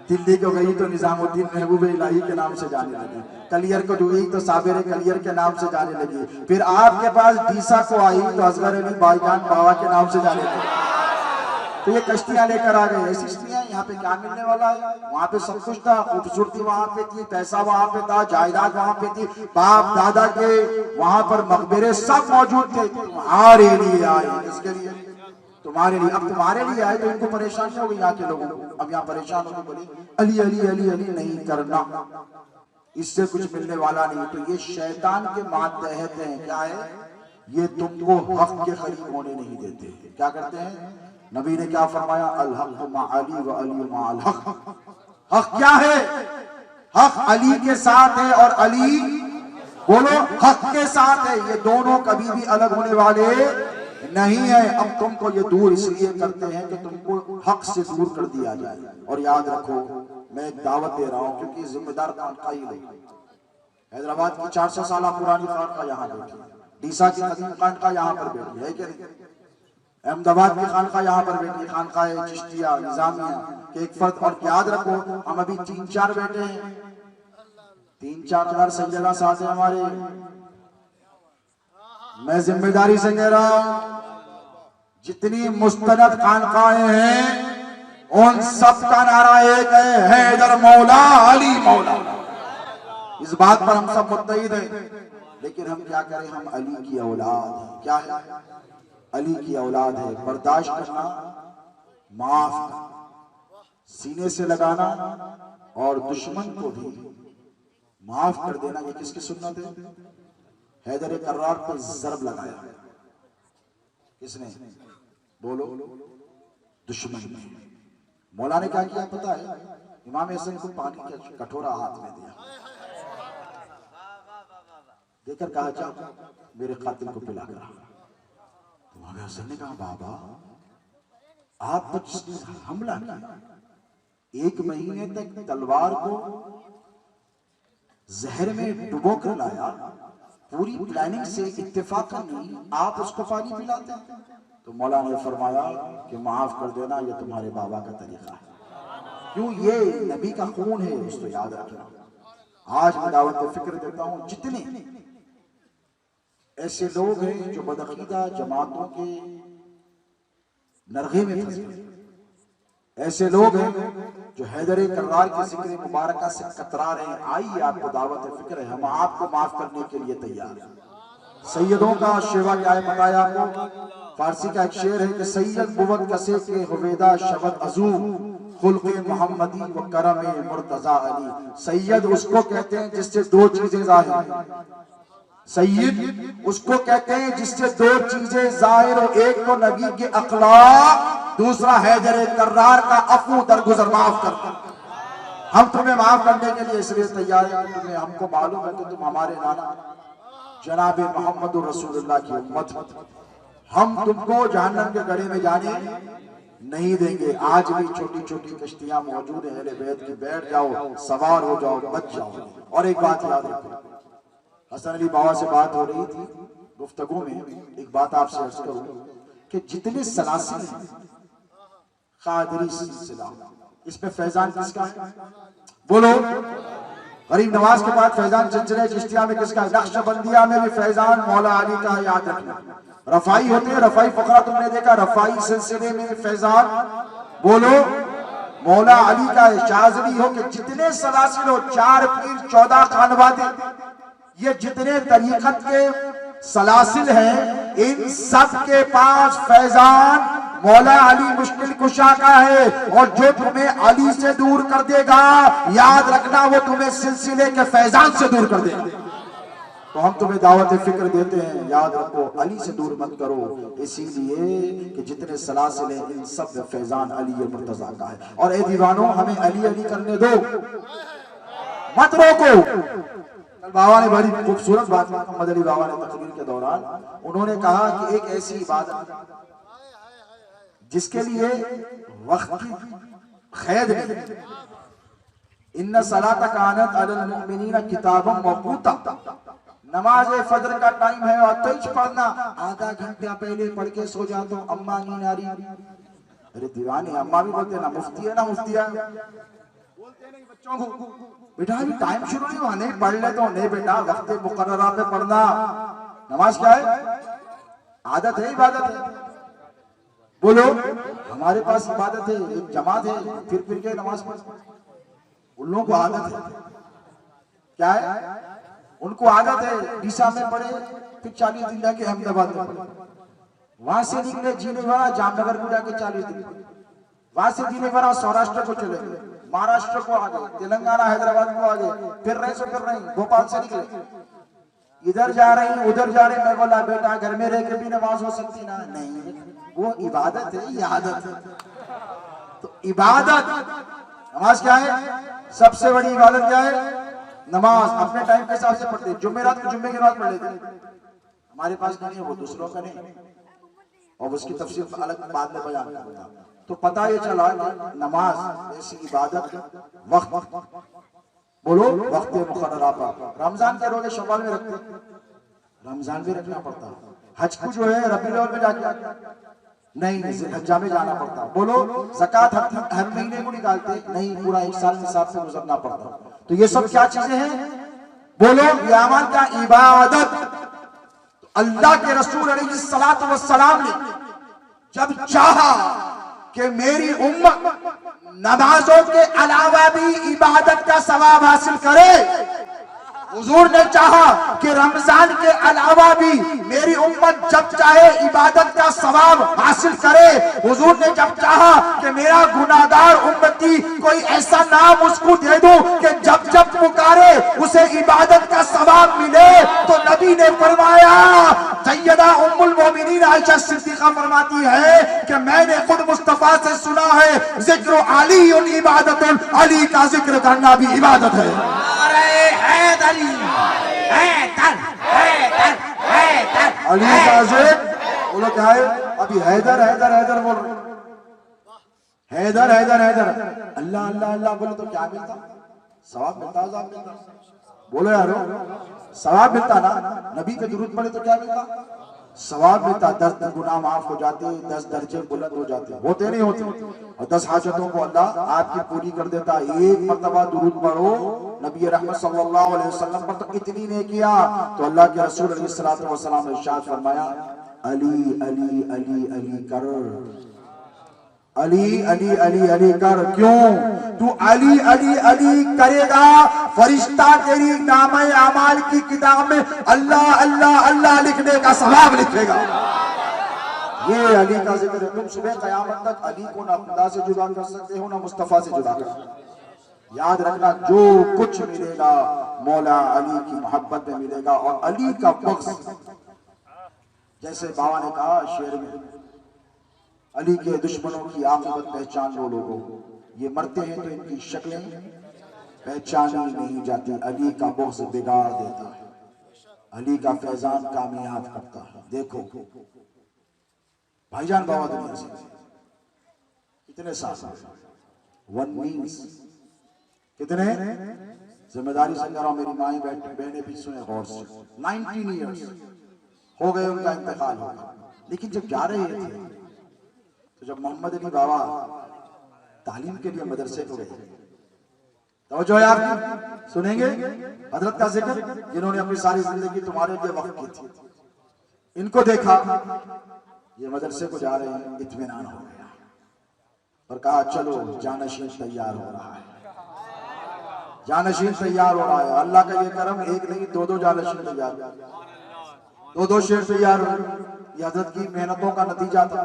दिल्ली को गई तो निजामुद्दीन महबूब इलाही के नाम से जाने लगी, कलियर को गई तो साबिर कलियर के नाम से जाने लगी, फिर आपके पास डीसा को आई तो असगर अली भाईजान बाबा के नाम से जाने लगी। तो ये कश्तियां लेकर आ गए। ऐसी कश्तियां यहाँ पे क्या मिलने वाला है? वहाँ पे सब कुछ था, खूबसूरती वहाँ पे थी, पैसा वहाँ पे था, जायदाद वहाँ पे थी, बाप दादा के वहाँ पर मकबरे सब मौजूद थे। तुम्हारे लिए आए, किसके लिए? तुम्हारे लिए। अब तुम्हारे लिए आए तो इनको परेशानी हो गई यहाँ के लोगों को। अब यहाँ परेशान होकर बोले अली अली अली अली नहीं करना, इससे कुछ मिलने वाला नहीं। तो ये शैतान के मातहत हैं। क्या है ये? तुमको हक के करीब होने नहीं देते। क्या करते हैं? नबी ने क्या फरमाया? अल हक मा अली व अली मा अल हक। हक क्या है? हक अली के साथ है और अली बोलो हक के साथ है। ये दोनों कभी भी अलग होने वाले नहीं है। अब तुमको ये दूर इसलिए करते हैं कि तुमको हक से दूर कर दिया जाए। और याद रखो, मैं एक दावत दे रहा हूं, क्योंकि जिम्मेदार खानकाही लोग, हैदराबाद की 400 साल पुरानी खानका यहाँ बैठी, डीसा की कदीम खानका यहाँ पर बैठी है कि नहीं, अहमदाबाद की खानका यहाँ पर बैठी, खानका चिश्तिया निजामिया के एक फर्द। और याद रखो, हम अभी 3-4 बैठे हैं, 3-4 हजार सैयदा साथ हैं हमारे। मैं जिम्मेदारी से कह रहा हूं, जितनी मुस्तनद खानकाएं हैं उन सब का नारा एक है, हैदर मौला अली मौला। इस बात पर हम सब मुत्तहिद हैं। लेकिन हम क्या करें, हम अली की औलाद हैं। क्या है? अली की औलाद है। बर्दाश्त करना, माफ करना, सीने से लगाना और दुश्मन को भी माफ कर देना, ये किसकी सुन्नत है? हैदर कर्रार पर ज़रब लगाया किसने? बोलो। दुश्मन ने। मौला ने क्या किया पता है? इमाम हसन को पानी का कटोरा हाथ में दिया, देकर कहा, जा मेरे कातिल को पिला कर। तो इमाम हसन ने कहा, बाबा आप तो जिसने हमला किया, 1 महीने तक तलवार को जहर में डुबो कर लाया, पूरी प्लानिंग से इत्तेफाकन नहीं, आप उसको पानी पिलाते हैं। तो मौला ने फरमाया कि माफ कर देना, ये तुम्हारे बाबा का तरीका है। क्यों? ये नबी का खून है, उसको याद रखना। आज मैं दावत फिक्र देता हूं, जितने ऐसे लोग हैं जो बदअकीदा जमातों के नरगे में फंसे, ऐसे लोग हैं जो हैदर कर्रार के जिक्र मुबारक से कतरा रहे हैं, आइए आपको दावत फिक्र है, हम आपको माफ करने के लिए तैयार हैं। सैयदों का शेवा क्या है बताया आपको? फारसी का एक शेर है कि सैयद बुवत कसे के हुवेदा शबद अजू खुल्क़े मोहम्मदी व करम मुर्तजा अली। सैयद उसको कहते हैं जिससे 2 चीजें जाहिर हैं। सैयद उसको कहते हैं जिससे 2 चीजें जाहिर हो, एक तो नबी के अखलाक, दूसरा हैदर कर्रार का अफू दरगुजर माफ करता। हम तुम्हें माफ करने के लिए इसलिए तैयार हैं, तुम्हें हमको मालूम है कि तुम हमारे नाना जनाब मोहम्मद रसूलुल्लाह की उम्मत, हम तुमको जहन्नम के गड्ढे में जाने नहीं देंगे। आज भी छोटी छोटी कश्तियां मौजूद है अहले बैत की, बैठ जाओ, सवार हो जाओ, बच जाओ। और एक बात याद रखो, हसन अली बाबा से बात हो रही थी गुफ्तगू में, एक बात आपसे अर्ज करूं कि जितने सलासिल हैं कादरी सिलसिला, इसमें फैजान किसका है? बोलो। गरीब नवाज के बाद फैजान सिलसिला चिश्तिया में किसका है? नक्शबंदिया में भी फैजान मौला अली का, याद रखना। रफाई होते हैं, रफाई फकरा तुमने देखा, रफाई सिलसिले में फैजान बोलो मौला अली का है। शाज़ली हो कि जितने सलासिल हो, 4 पीर 14 खानवादे, ये जितने तरीकत के सलासिल हैं, इन सब के पास फैजान मौला अली मुश्किल कुशा का है। और जो तुम्हें अली से दूर कर देगा, याद रखना, वो तुम्हें सिलसिले के फैजान से दूर कर देगा। तो हम तुम्हें दावत फिक्र देते हैं, याद रखो, अली से दूर मत करो, इसीलिए कि जितने सलासिल हैं इन सब में फैजान अली मुर्तजा का है। और ए दीवानों, हमें अली अली करने दो, मत रोको। बाबा ने बड़ी खूबसूरत बात, मोहम्मद अली बाबा ने तकरीर के दौरान उन्होंने कहा कि एक ऐसी इबादत जिसके लिए वक्त की क़ैद नहीं, इन्ना सलात कानत अलल मुमिनीना किताबम मौक़ूता, नमाज फजर का टाइम है और तेज पढ़ना, आधा घंटा पहले पढ़ के सो जाता हूं, अम्मा नी नारी। अरे दीवाने, अम्मा भी बोलते ना मुफ्ती है, ना मुफ्ती है, बोलते नहीं बच्चों को, बेटा अभी टाइम शुरू नहीं हुआ, नहीं पढ़ ले तो नहीं बेटा, वक्त मुकर्ररा पे पढ़ना। नमाज क्या है? आदत है, इबादत है। बोलो, हमारे पास इबादत है, एक जमात है, फिर के नमाज पढ़, उन लोगों को आदत है। क्या है? उनको आदत है डीसा में पढ़े, फिर 40 दिन जाके अहमदाबाद में पढ़े, वहां से निकले जीनेवाड़ा जामनगर को जाके 40 दिन, वहां से जीनेवाड़ा सौराष्ट्र को चले गए, महाराष्ट्र को आ गए, तेलंगाना हैदराबाद को आ गए, फिर रहे भोपाल से निकले, इधर जा रही उधर जा रहे। मैं बोला बेटा घर में रह के भी नमाज हो सकती ना? नहीं, वो इबादत है, ये आदत है। तो इबादत, नमाज क्या है? सबसे बड़ी इबादत क्या है? नमाज। अपने टाइम के हिसाब से पढ़ते, जुम्मेरात को जुम्मे की नमाज पढ़ लेते, हमारे पास नहीं है, वो दूसरों का नहीं। और उसकी तफसीर अलग बाद में बयान करूंगा। तो पता ये चला कि नमाज ऐसी इबादत वक्त, बोलो वक्त मुकर्ररा पर। रमजान के रोजे शव्वाल में रखते, रमजान भी रखना पड़ता। हज को जो है रबीउल अव्वल में जाके नहीं, जिलहज्जा में जाना पड़ता। बोलो ज़कात हर महीने को निकालते नहीं, पूरा एक साल के हिसाब से गुजरना पड़ता। तो ये सब क्या चीजें हैं? बोलो ये अमल का इबादत। तो अल्लाह के रसूल अलैहिस्सलातु वस्सलाम ने जब चाहा कि मेरी उम्मत नमाजों के अलावा भी इबादत का सवाब हासिल करे, हुजूर ने चाहा कि रमजान के अलावा भी मेरी उम्मत जब चाहे इबादत का सवाब हासिल करे। हुजूर ने जब चाहा कि मेरा गुनाहगार उम्मती कोई ऐसा नाम उसको दे दूं कि जब जब पुकारे उसे इबादत का सवाब मिले, तो नबी ने फरमाया, सैयदा उम्मुल मोमिनीन आयशा सिद्दीका फरमाती है कि मैंने खुद मुस्तफा से सुना है, जिक्र अली इबादतुल, अली का जिक्र करना भी इबादत है। अली का जिक्र बोलो क्या है? अभी हैदर हैदर हैदर बोल रहे, हैदर हैदर हैदर, अल्लाह अल्लाह अल्लाह बोले तो क्या मिलता? सवाब मिलता, अज़ाब मिलता? बोलो यारो, सवाब मिलता ना? नबी पे दुरूद पड़े तो क्या मिलता? सवाब मिलता। 10 गुनाह माफ हो जाते, 10 दर्जे बुलंद हो जाते, होते नहीं होते? और 10 हाजतों को अल्लाह आपकी पूरी कर देता। एक मर्तबा दुरूद पढ़ो नबी रहमत सल्लल्लाहु अलैहि वसल्लम पर, तो इतनी ने किया तो अल्लाह के रसूल अलैहिस्सलातु वस्सलाम ने इरशाद फरमाया, अली अली अली अली कर, अली अली अली अली कर। क्यों? तू अली अली अली करेगा, फरिश्ता तेरी नामे अमाल की किताब में अल्लाह अल्लाह अल्लाह लिखने का सवाब लिखेगा। ये अली का जिक्र है। तुम सुबह कयामत तक अली को ना खुदा से जुदा कर सकते हो, ना मुस्तफा से जुदा कर सकते हो। याद रखना, जो कुछ मिलेगा मौला अली की मोहब्बत में मिलेगा। और अली का बख्श, जैसे बाबा ने कहा शेर में, अली के दुश्मनों की आखिरत पहचान लो लोगों, ये मरते हैं तो इनकी शक्लें पहचानी नहीं जाती। अली का बख्श बिगाड़ देता है, अली का फैजान कामयाब करता है। देखो भाईजान बाबा दुनिया से कितने साल, 1 मीन्स कितने जिम्मेदारी से करो। मेरी माएं बहनें भी सुने गौर से, 19 ईयर्स हो गए उनका इंतकाल होगा। लेकिन जब जा रहे थे, तो जब मोहम्मद अली बाबा तालीम के लिए मदरसे को गए, तो जो है आप सुनेंगे हजरत का जिक्र, जिन्होंने अपनी सारी जिंदगी तुम्हारे लिए वक्त की थी। इनको देखा ये मदरसे को जा रहे हैं, इत्मीनान हो गया और कहा चलो जानशीन तैयार हो रहा है, जानशीन तैयार हो रहा है। अल्लाह का ये करम, एक नहीं 2 जानशीन तैयार, 2 शेर तैयार हो। ये हजरत की मेहनतों का नतीजा था।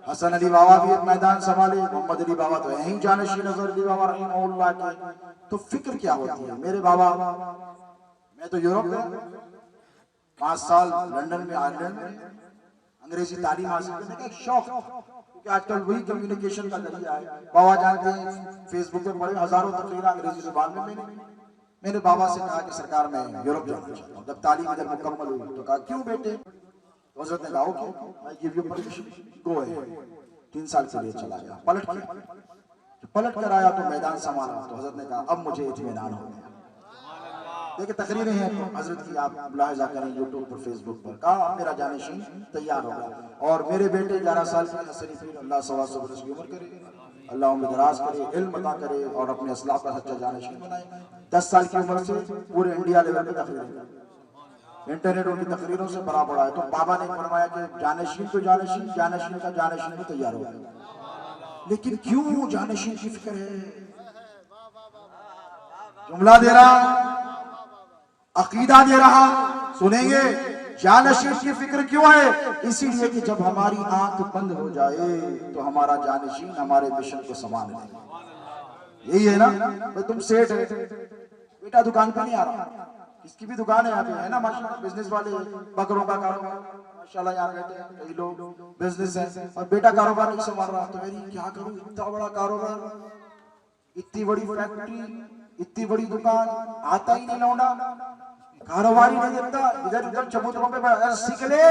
हसन अली बाबा भी एक मैदान संभाले, मोहम्मद अली बाबा तो यहीं जानशीन हजरत अली बाबा रहमहुल्लाह के। तो फिक्र क्या होती है मेरे बाबा, मैं तो यूरोप में 5 साल लंदन में, आयरलैंड में अंग्रेजी तालीम हासिल करने का एक शौक, क्योंकि आजकल वही कम्युनिकेशन का जरिया है। बाबा जानते हैं फेसबुक पे बड़े हजारों तकरीरें अंग्रेजी जुबान में। मैंने बाबा से कहा कि सरकार मैं यूरोप जाना चाहता हूँ। जब तालीम इधर मुकम्मल हुई तो कहा क्यों बेटे? तो हज़रत ने कहा okay I give you permission, go ahead. 3 साल के लिए चला गया, पलट कर आया तो मैदान संभाला। तो हज़रत ने कहा अब मुझे इत्मीनान हो गया। देखिए तकरीरें हैं तो हजरत की आप मुलाहिजा करें यूट्यूब पर, फेसबुक पर। कहा मेरा जानशीन तैयार हो गया और मेरे बेटे 11 साल के शरीफ, अल्लाह 125 बरस की उम्र करे, अल्लाह उम्र दराज करे, इल्म अता करे और अपने असलाफ का सच्चा जानशीन बनाए। 10 साल की उम्र से पूरे इंडिया लेवल पे तकरीरें, इंटरनेट उनकी तकरीरों से बड़ा बड़ा है। तो बाबा ने फरमाया कि जानशीन तो जानशीन, जानशीन का जानशीन भी तैयार हो गया। लेकिन क्यों जानशीन की फिक्र है? जुमला दे रहा, अकीदा दे रहा, सुनेंगे। जानशीन की फिक्र क्यों है? इसीलिए कि जब हमारी आंख बंद हो जाए तो हमारा जानशीन हमारे मिशन को संभाल ले। यही है ना भाई, तुम सेठ है, बेटा दुकान पे नहीं आ रहा, इसकी भी दुकान है यहाँ पे, है ना माशाल्लाह, बिजनेस वाले, बकरों का कारोबार माशाल्लाह, यहाँ बैठे हैं कई लोग, बिजनेस है और बेटा कारोबार नहीं संभाल रहा। तो मेरी क्या करूं, इतना बड़ा कारोबार, इतनी बड़ी फैक्ट्री, इतनी बड़ी दुकान, आता ही नहीं लौंडा, कारोबार ही नहीं देता, इधर उधर चबूतरों पे सीख ले,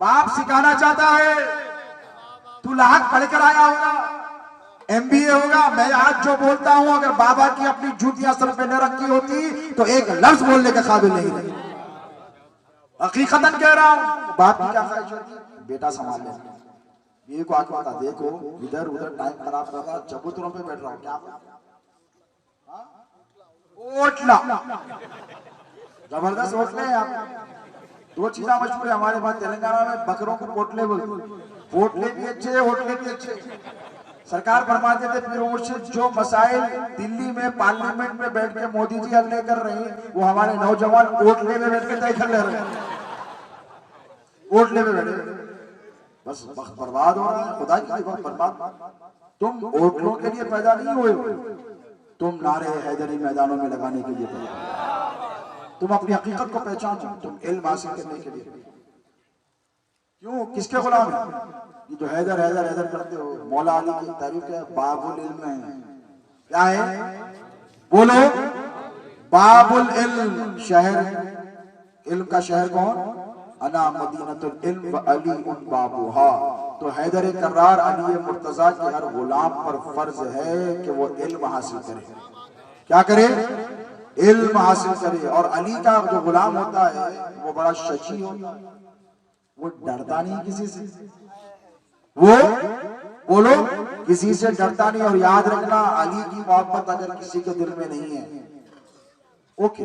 बाप सिखाना चाहता है, तू लाख पढ़कर आया होगा, MBA होगा, मैं आज जो बोलता हूं अगर बाबा की अपनी जूतियां सर पे न रखी होती तो एक लफ्ज बोलने के काबिल नहीं रही। हकीकतन कह रहा हूं। बाप की क्या ख्वाहिश होती, बेटा संभाल ले, ये को आके बता, देखो इधर उधर टाइम खराब कर रहा, चबूतरों पे बैठ रहा हूं, क्या ओटला, जबरदस्त ओटले हैं आप। दो चीजें मशहूर है हमारे पास तेलंगाना में, बकरों को पोटले बोलते, पोटले भी अच्छे, होटले भी अच्छे। सरकार फरमाते थे पीर मुर्शिद, जो मसाइल दिल्ली में पार्लियामेंट में बैठ के मोदी जी हल नहीं कर रहे हैं, वो हमारे नौजवान ओटले में बैठ के तय कर ले रहे हैं। ओटले में बैठे, बस वक्त बर्बाद हो रहा है, खुदा की वक्त बर्बाद। तुम ओटलों के लिए पैदा नहीं हुए हो, तुम नारे हैदरी मैदानों में लगाने के लिए पैदा। तुम अपनी हकीकत को पहचानो, तुम इल्म हासिल करने के लिए। क्यों, किसके गुलाम है? ये जो हैदर हैदर हैदर करते हो, मौला अली की तारीफ है, बाबुल इल्म है। क्या है? बोलो, बाबुल इल्म, शहर इल्म का शहर कौन? अना मदीनतुल इल्म व अली उन बाबूहा। तो हैदर कर्रार अली मुर्तजा के हर गुलाम पर फर्ज है कि वो इल्म हासिल करे। क्या करे? इल्म हासिल करे। और अली का जो गुलाम होता है वो बड़ा शची होता है, वो डरता नहीं किसी से, वो बोलो किसी से डरता नहीं। और याद रखना, अली की मोहब्बत अगर किसी के दिल में नहीं है, ओके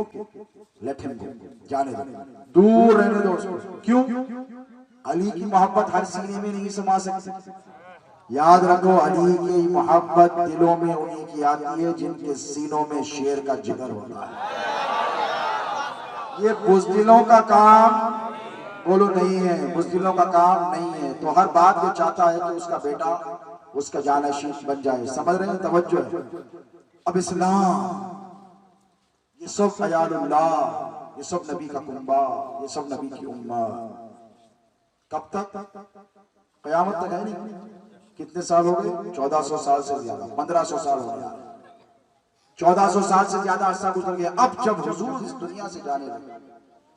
लेट हिम गो, जाने दो, दूर रहने दो उसको। क्यों? अली की मोहब्बत हर सीने में नहीं समा सकती। याद रखो, अली की मोहब्बत दिलों में उन्हीं की आती है जिनके सीनों में शेर का जिगर होता है। ये बुज़दिलों का काम बोलो नहीं है, बुज़दिलों का काम नहीं है। तो हर बात ये चाहता है कि उसका बेटा उसका जानशीन बन जाए। समझ रहे हैं? तवज्जो है। अब इस्लाम, ये सब अयालुल्लाह, ये सब नबी का कुंबा, ये सब नबी की उम्मा। कब तक? क़यामत तक है नहीं। कितने साल हो गए? 1400 साल से ज्यादा, 1500 साल हो गया, 1400 साल से ज्यादा अरसा गुजर गया। अब जब हुजूर इस दुनिया से जाने लगे,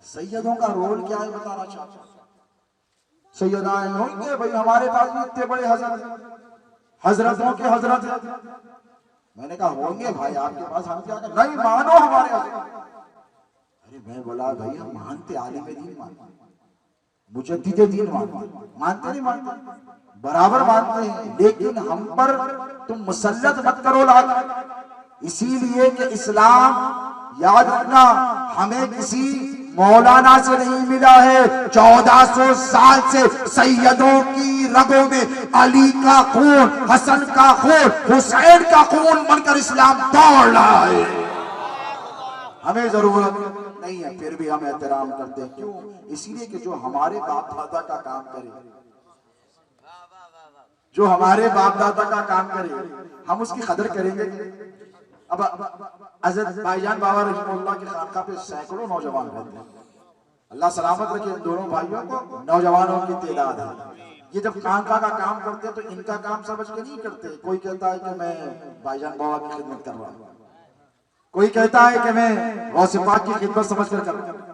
सैयदों का रोल क्या है बताना चाहता हूं। सैयदाएं होंगे भाई, हमारे पास भी इतने बड़े हजरत, हजरतों के हजरत है। मैंने कहा होंगे भाई आपके पास, हम क्या करें? नहीं मानो हमारे हजरत। अरे मैं बोला भैया मानते, आलिम दीन मानते, मुजद्दिद दीन मानते नहीं मानते, बराबर मानते हैं, लेकिन हम पर तुम मुसल्लत मत करो लात। इसीलिए कि इस्लाम, याद रखना, हमें किसी मौलाना से नहीं मिला है। 1400 साल से सैयदों की रगों में अली का खून, हसन का खून, हुसैन का खून बनकर इस्लाम दौड़ रहा है। हमें जरूरत नहीं है, फिर भी हम एहतराम करते हैं। क्यों? इसीलिए कि जो हमारे बाप दादा का काम करे, जो हमारे बाप दादा का काम करे, हम उसकी कदर करेंगे। अब हज़रत भाईजान बाबा रहमतुल्लाह के खानका पे सैकड़ों नौजवान रहते हैं। अल्लाह सलामत रखे इन दोनों भाइयों को, नौजवानों की तादाद है। ये जब खानका का काम करते हैं तो इनका काम समझ के नहीं करते। कोई कहता है कि मैं भाईजान बाबा की खिदमत कर रहा हूँ, कोई कहता है कि मैं गौसे पाक की खिदमत समझ कर रहा हूँ,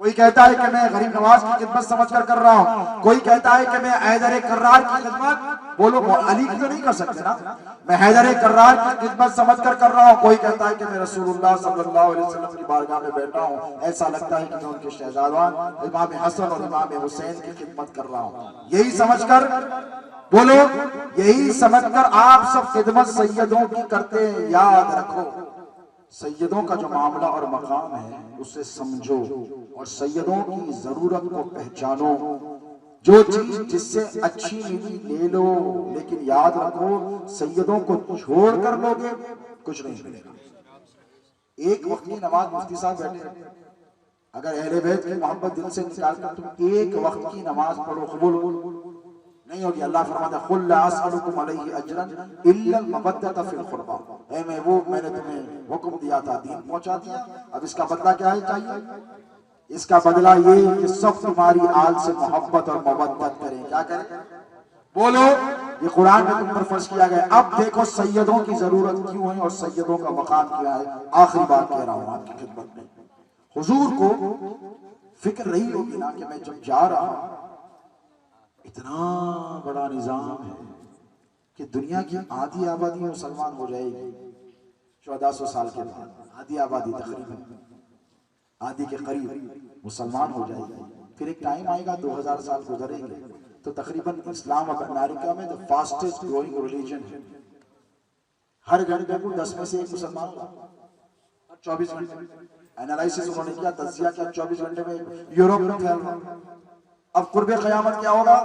कोई कहता है कि मैं गरीब नवाज की खिदमत समझकर कर रहा हूँ, कोई कहता है कि मैं हैदर कर्रार की खिदमत, बोलो अली की तो नहीं कर सकते ना, मैं हैदर कर्रार की खिदमत समझकर कर रहा हूँ। कोई कहता है कि मैं रसूलुल्लाह सल्लल्लाहु अलैहि वसल्लम की बारगाह में बैठा हूँ, ऐसा लगता है कि मैं उनके शहजादान इमाम हसन और इमाम हुसैन की खिदमत कर रहा हूँ। यही समझकर, बोलो यही समझकर आप सब खिदमत सैयदों की करते हैं। याद रखो, सैयदों का जो मामला और मकाम है उसे समझो और सैयदों की जरूरत को पहचानो। जो चीज जिससे अच्छी मिली ले लो, लेकिन याद रखो सैयदों को छोड़ कर लोगे कुछ नहीं मिलेगा। एक वक्त की नमाज, मुफ्ती साहब बैठे, अगर अहले बैत की मोहब्बत दिल से निकाल कर तुम एक वक्त की नमाज पढ़ो, कबूल नहीं होगी। अल्लाह फरमाता है कुल ला असअलुकुम अलैहि अजरन इल्ला मवद्दत फिल कुर्बा। ऐ महबूब, मैंने तुम्हें हुक्म दिया था, दीन पहुंचा दिया, अब इसका बदला क्या है चाहिए? इसका बदला ये कि सब तुम्हारी आल से मोहब्बत और मवद्दत करें। क्या करें? बोलो, ये कुरान में तुम पर फर्ज किया गया। अब देखो सैयदों की जरूरत क्यों है और सैयदों का मकाम क्या है। आखिरी बात कह रहा हूं आपकी खिदमत में, हुजूर को फिक्र रही होगी ना कि मैं जब जा रहा हूं इतना बड़ा निजाम है कि दुनिया की आधी आबादी मुसलमान हो जाएगी 1400 साल के बाद। आधी आबादी तकरीबन आधी के करीब मुसलमान हो जाएगी। फिर एक टाइम आएगा 2000 साल गुजरेंगे तो तकरीबन इस्लाम अब अमेरिका में द फास्टेस्ट ग्रोइंग रिलीजन है। हर घंटे को 10 में से एक मुसलमान होगा। 24 घंटे एनालिसिस उन्होंने किया, तज्जिया किया, 24 घंटे में यूरोप में फैल रहा। अब कुर्बे क़यामत क्या होगा?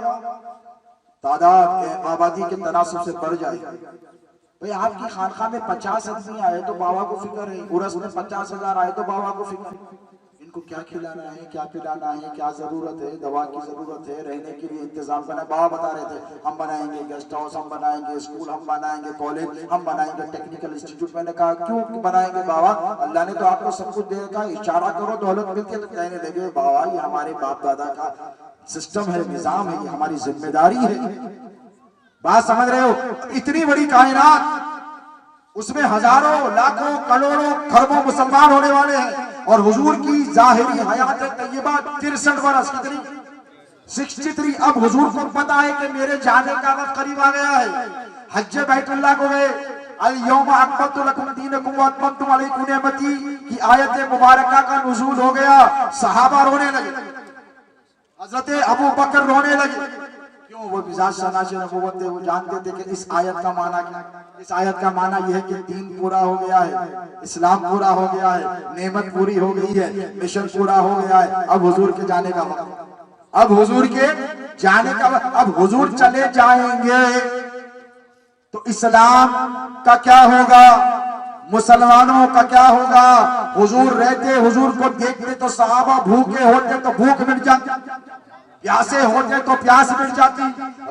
तादाद आबादी के तनासब से बढ़ जाएगा। भाई आपकी खानका में 50 आदमी आए तो बाबा को फिक्र है, उरस में 50,000 आए तो बाबा को फिक्र है। इनको क्या खिलाना है, क्या पिलाना है, क्या जरूरत है, दवा की जरूरत है, रहने के लिए इंतजाम करना है। बाबा बता रहे थे हम बनाएंगे गेस्ट हाउस, हम बनाएंगे स्कूल, हम बनाएंगे कॉलेज, हम बनाएंगे टेक्निकल इंस्टीट्यूट। मैंने कहा क्यों बनाएंगे बाबा? अल्लाह ने तो आपको सब कुछ दे रखा है, इशारा करो दौलत मिलती है। तो कहने लगे बाबा ये हमारे बाप दादा का सिस्टम है, निजाम है, ये हमारी जिम्मेदारी है। बात समझ रहे हो? इतनी बड़ी कायनात, उसमें हजारों लाखों करोड़ों खरबों मुसलमान होने वाले हैं। और हुजूर की जाहिरी हयात तय्यबा 63 बरस, कितनी 63। अब हुजूर को पता है कि मेरे जाने का वक्त करीब आ गया है। हज बैतुल्लाह को गए, अल यौम अकमलतु लकुम दीनकुम व अतममतु अलैकुम निअमती की आयत मुबारका का नुज़ूल हो गया। सहाबा रोने लगे, हजरत अबू बकर रोने लगे। क्यों? वो मिजाज शनाशे नबूवत थे, वो जानते थे कि इस आयत का माना क्या। इस आयत का माना यह है कि दीन पूरा हो गया है, इस्लाम पूरा हो गया है, नेमत पूरी हो गई है, मिशन पूरा हो गया है। अब हुजूर के जाने का वक्त, अब हुजूर के जाने का वक्त। अब हुजूर चले जाएंगे तो इस्लाम का क्या होगा, मुसलमानों का क्या होगा? हुजूर रहते, हुजूर को देखते तो सहाबा भूखे होते तो भूख मिट जाती, प्यासे होते तो प्यास मिट जाती,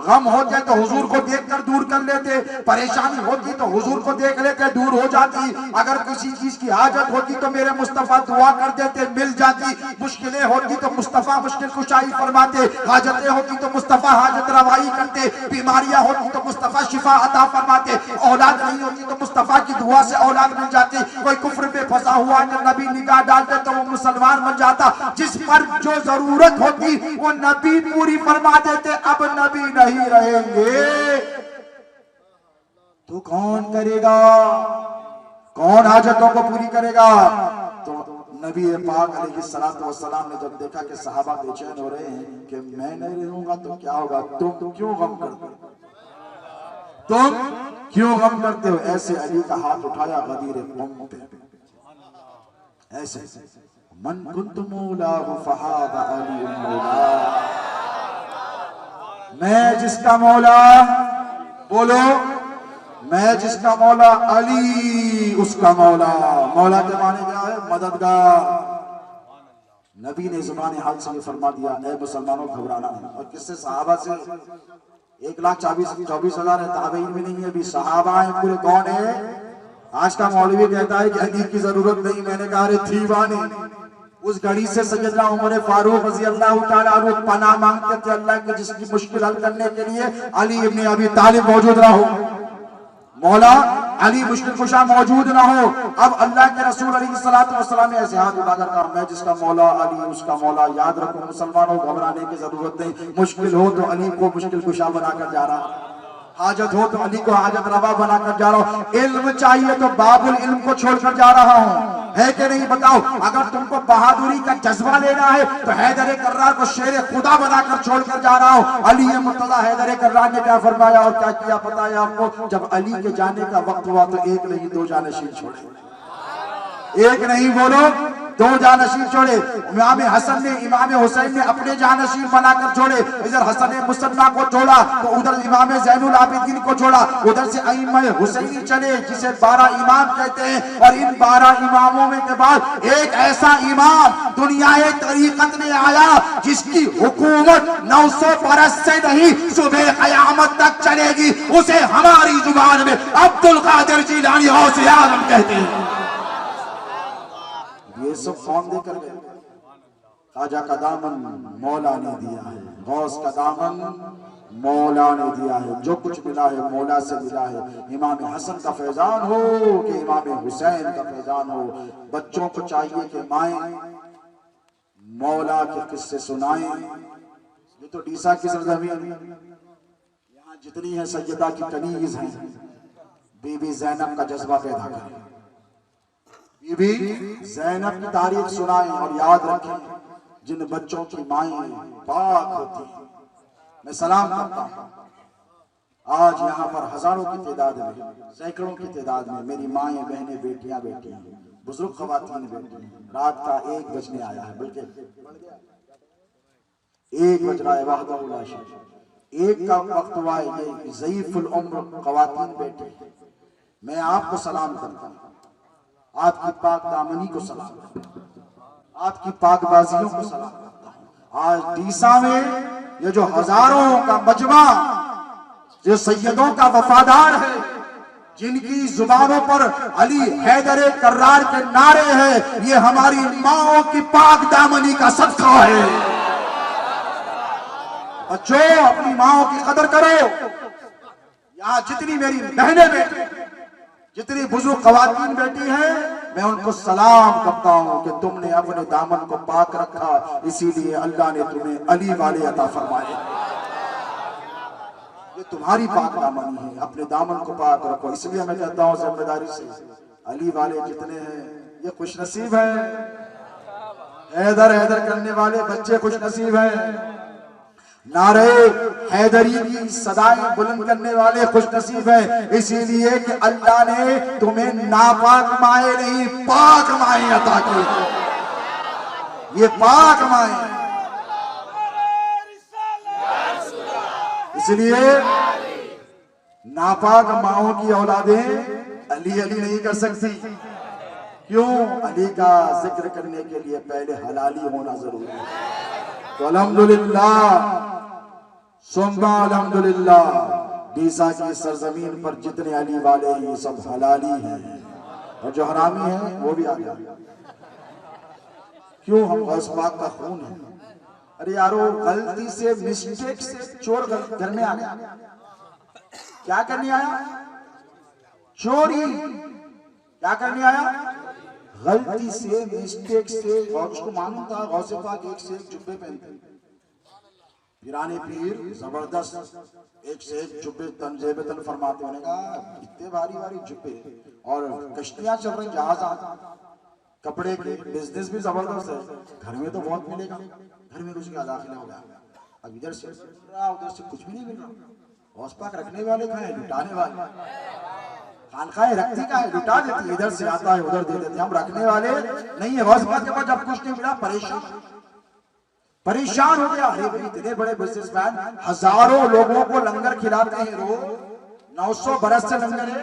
गम होते तो हुजूर को देखकर दूर कर लेते, परेशानी होती तो हुजूर को देख लेते दूर हो जाती, अगर किसी चीज की हाजत होती तो मेरे मुस्तफा दुआ कर देते मिल जाती, मुश्किलें होती तो मुस्तफा मुश्किल कुशाई फरमाते, हाजतें होती तो मुस्तफा हाजत रवाई करते, बीमारियां होती तो मुस्तफा शिफा अता फरमाते, औलाद नहीं होती तो मुस्तफा की दुआ से औलाद मिल जाती। कोई कुफ्र पे फंसा हुआ तो नबी निगाह डालते तो वो मुसलमान बन जाता। जिस पर जो जरूरत होती वो नबी पूरी फरमा देते। अब नबी नहीं रहेंगे तो कौन करेगा? कौन हाजतों को पूरी करेगा? तो नबी पाक अलैहिस्सलातु वस्सलाम ने जब देखा कि सहाबा बेचैन हो रहे हैं कि मैं नहीं रहूंगा तो क्या होगा, तुम क्यों गम करते हो, तुम क्यों गम करते हो? ऐसे अली का हाथ उठाया गदीर क़ौम पे, ऐसे मन कुन्तु मौलाहु फहादा अली मौला। मैं जिसका मौला, बोलो, मैं जिसका मौला, अली उसका मौला। मौला के माने क्या है? मददगार। नबी ने ज़ुबान हाल से फरमा दिया, ऐ मुसलमानों घबराना है। और किससे? सहाबा से। 1,24,000 है, ताबईन भी नहीं है, अभी सहाबा है पूरे। कौन है? आज का मौलवी कहता है कि हदीस की जरूरत नहीं। मैंने कहा अरे थी वानी। उस घड़ी से सैयदना उमर फारूक रज़ी अल्लाह तआला अन्हु पनाह मांगते थे अल्लाह की, जिसकी मुश्किल हल करने के लिए अली इब्न अबी तालिब मौजूद ना हो, मौला अली मुश्किल कुशा मौजूद ना हो। अब अल्लाह के रसूल अलैहिस्सलातु वस्सलाम ने ऐसे हाथ उठाकर कहा, मैं जिसका मौला अली उसका मौला। याद रखो मुसलमानों, घबराने की जरूरत नहीं। मुश्किल हो तो अली को मुश्किल कुशा बनाकर जा रहा, हाजत हो तो अली को हाजत रवा बनाकर जा रहा हूँ। इल्म चाहिए तो बाबुल इल्म को छोड़कर जा रहा हूँ, है कि नहीं? बताओ। अगर तुमको बहादुरी का जज्बा लेना है तो हैदर कर्रार को शेर खुदा बनाकर छोड़कर जा रहा हूँ। अली मुर्तजा हैदर कर्रार ने क्या फरमाया और क्या किया पता है आपको? जब अली के जाने का वक्त हुआ तो एक नहीं दो जानशीन छोड़े, एक नहीं बोलो दो जानशीन छोड़े। इमाम हसन ने इमाम हुसैन ने अपने जानशीन बनाकर छोड़े। इधर हसन मुसन्ना को छोड़ा तो उधर इमाम ज़ैनुल आबिदीन को छोड़ा, उधर से अइम्मा हुसैनी चले जिसे 12 इमाम कहते हैं। और इन 12 इमामों में के बाद एक ऐसा इमाम दुनियाए तरीकत में आया जिसकी हुकूमत 900 बरस से नहीं सुबह क़यामत तक चलेगी। उसे हमारी जुबान में अब्दुल कादिर जिलानी गौसे आज़म कहते हैं। ये सब कौन देकर गए? ख्वाजा का दामन मौला ने दिया है, गौस का दामन मौला ने दिया है। जो कुछ मिला है मौला से मिला है। इमाम हसन का फैजान हो कि इमाम हुसैन का फैजान हो। बच्चों को चाहिए कि माएं मौला के किस्से सुनाएं। ये तो डीसा की सरजमीन, यहाँ जितनी है सैयदा की कनीज है, बीबी जैनब का जज्बा पैदा करें। बीबी जैनब की तारीख सुनाएं और याद रखें, जिन बच्चों की माएं पाक होती हैं। मैं सलाम करता हूँ, आज यहाँ पर हजारों की तादाद में, सैकड़ों की तादाद में मेरी माएं, बहनें, बेटियां बैठी हैं, बुजुर्ग खवातीन बैठी हैं। रात का 1 बजने आया है, बल्कि 1 बज रहा है, वहदहु ला शरीक, 1 का वक्त हुआ है। ये ज़ईफुल उम्र खवातीन बैठी, मैं आपको सलाम करता हूँ, आपकी पाक दामनी को सलाम करता हूँ, आपकी पाकबाजियों को सलाम करता हूँ। आज डीसा में ये जो हजारों का मजमा, जो सैयदों का वफादार है, जिनकी जुबानों पर अली हैदर कर्रार के नारे हैं, ये हमारी माओं की पाक दामनी का सदका है। बच्चों, अपनी माओं की कदर करो। यहाँ जितनी मेरी बहनें बैठी, जितनी बुजुर्ग खवातीन बैठी हैं, मैं उनको सलाम करता हूँ कि तुमने अपने दामन को पाक रखा, इसीलिए अल्लाह ने तुम्हें अली वाले अता फरमाए। ये तुम्हारी पाक दामनी है, अपने दामन को पाक रखो। इसलिए मैं कहता हूँ जिम्मेदारी से, अली वाले जितने हैं ये खुश नसीब हैं, हैदर हैदर करने वाले बच्चे खुश नसीब हैं, नारे हैदरी की सदाएं बुलंद करने वाले खुश नसीब हैं। इसीलिए कि अल्लाह ने तुम्हें नापाक माए नहीं, पाक माए अता की। ये पाक माए, इसलिए नापाक माओं की औलादें अली अली नहीं कर सकती। क्यों? अली का जिक्र करने के लिए पहले हलाली होना जरूरी है। तो अल्हम्दुलिल्लाह, सुम्मा अल्हम्दुलिल्लाह, डीसा की सरजमीन पर जितने अली वाले हैं ये सब हलाली हैं, और जो हरामी हैं वो भी आ गए। क्यों? हम गौस पाक का खून है। अरे यारो, गलती से, मिस्टेक से चोर घर में आ गया, क्या करने आया? चोरी। क्या करने आया? गलती से, मिस्टेक से। गौस को मालूम था गौसे पाक एक से एक जुब्बे पहनते, पीराने पीर जबरदस्त एक से एक जुब्बे तंजेब तन फरमाते। होने का इतने भारी भारी जुब्बे, और कश्तियां चल रही, जहाज, कपड़े के बिजनेस भी जबरदस्त है। घर में तो बहुत मिलेगा, घर में कुछ क्या दाखिला होगा। अब इधर से उधर से कुछ भी नहीं मिल रहा। गौस पाक रखने वाले कहाँ है? लुटाने वाले। खानकाएं रखती का है, लुटा देती, इधर से आता है उधर दे देते। हम रखने वाले नहीं है। गौस पाक के पास जब कुछ नहीं मिला, परेशान हो गया। अरे भाई, इतने बड़े बिजनेसमैन हजारों लोगों को लंगर खिलाते हैं रोज, 900 बरस से लंगर है,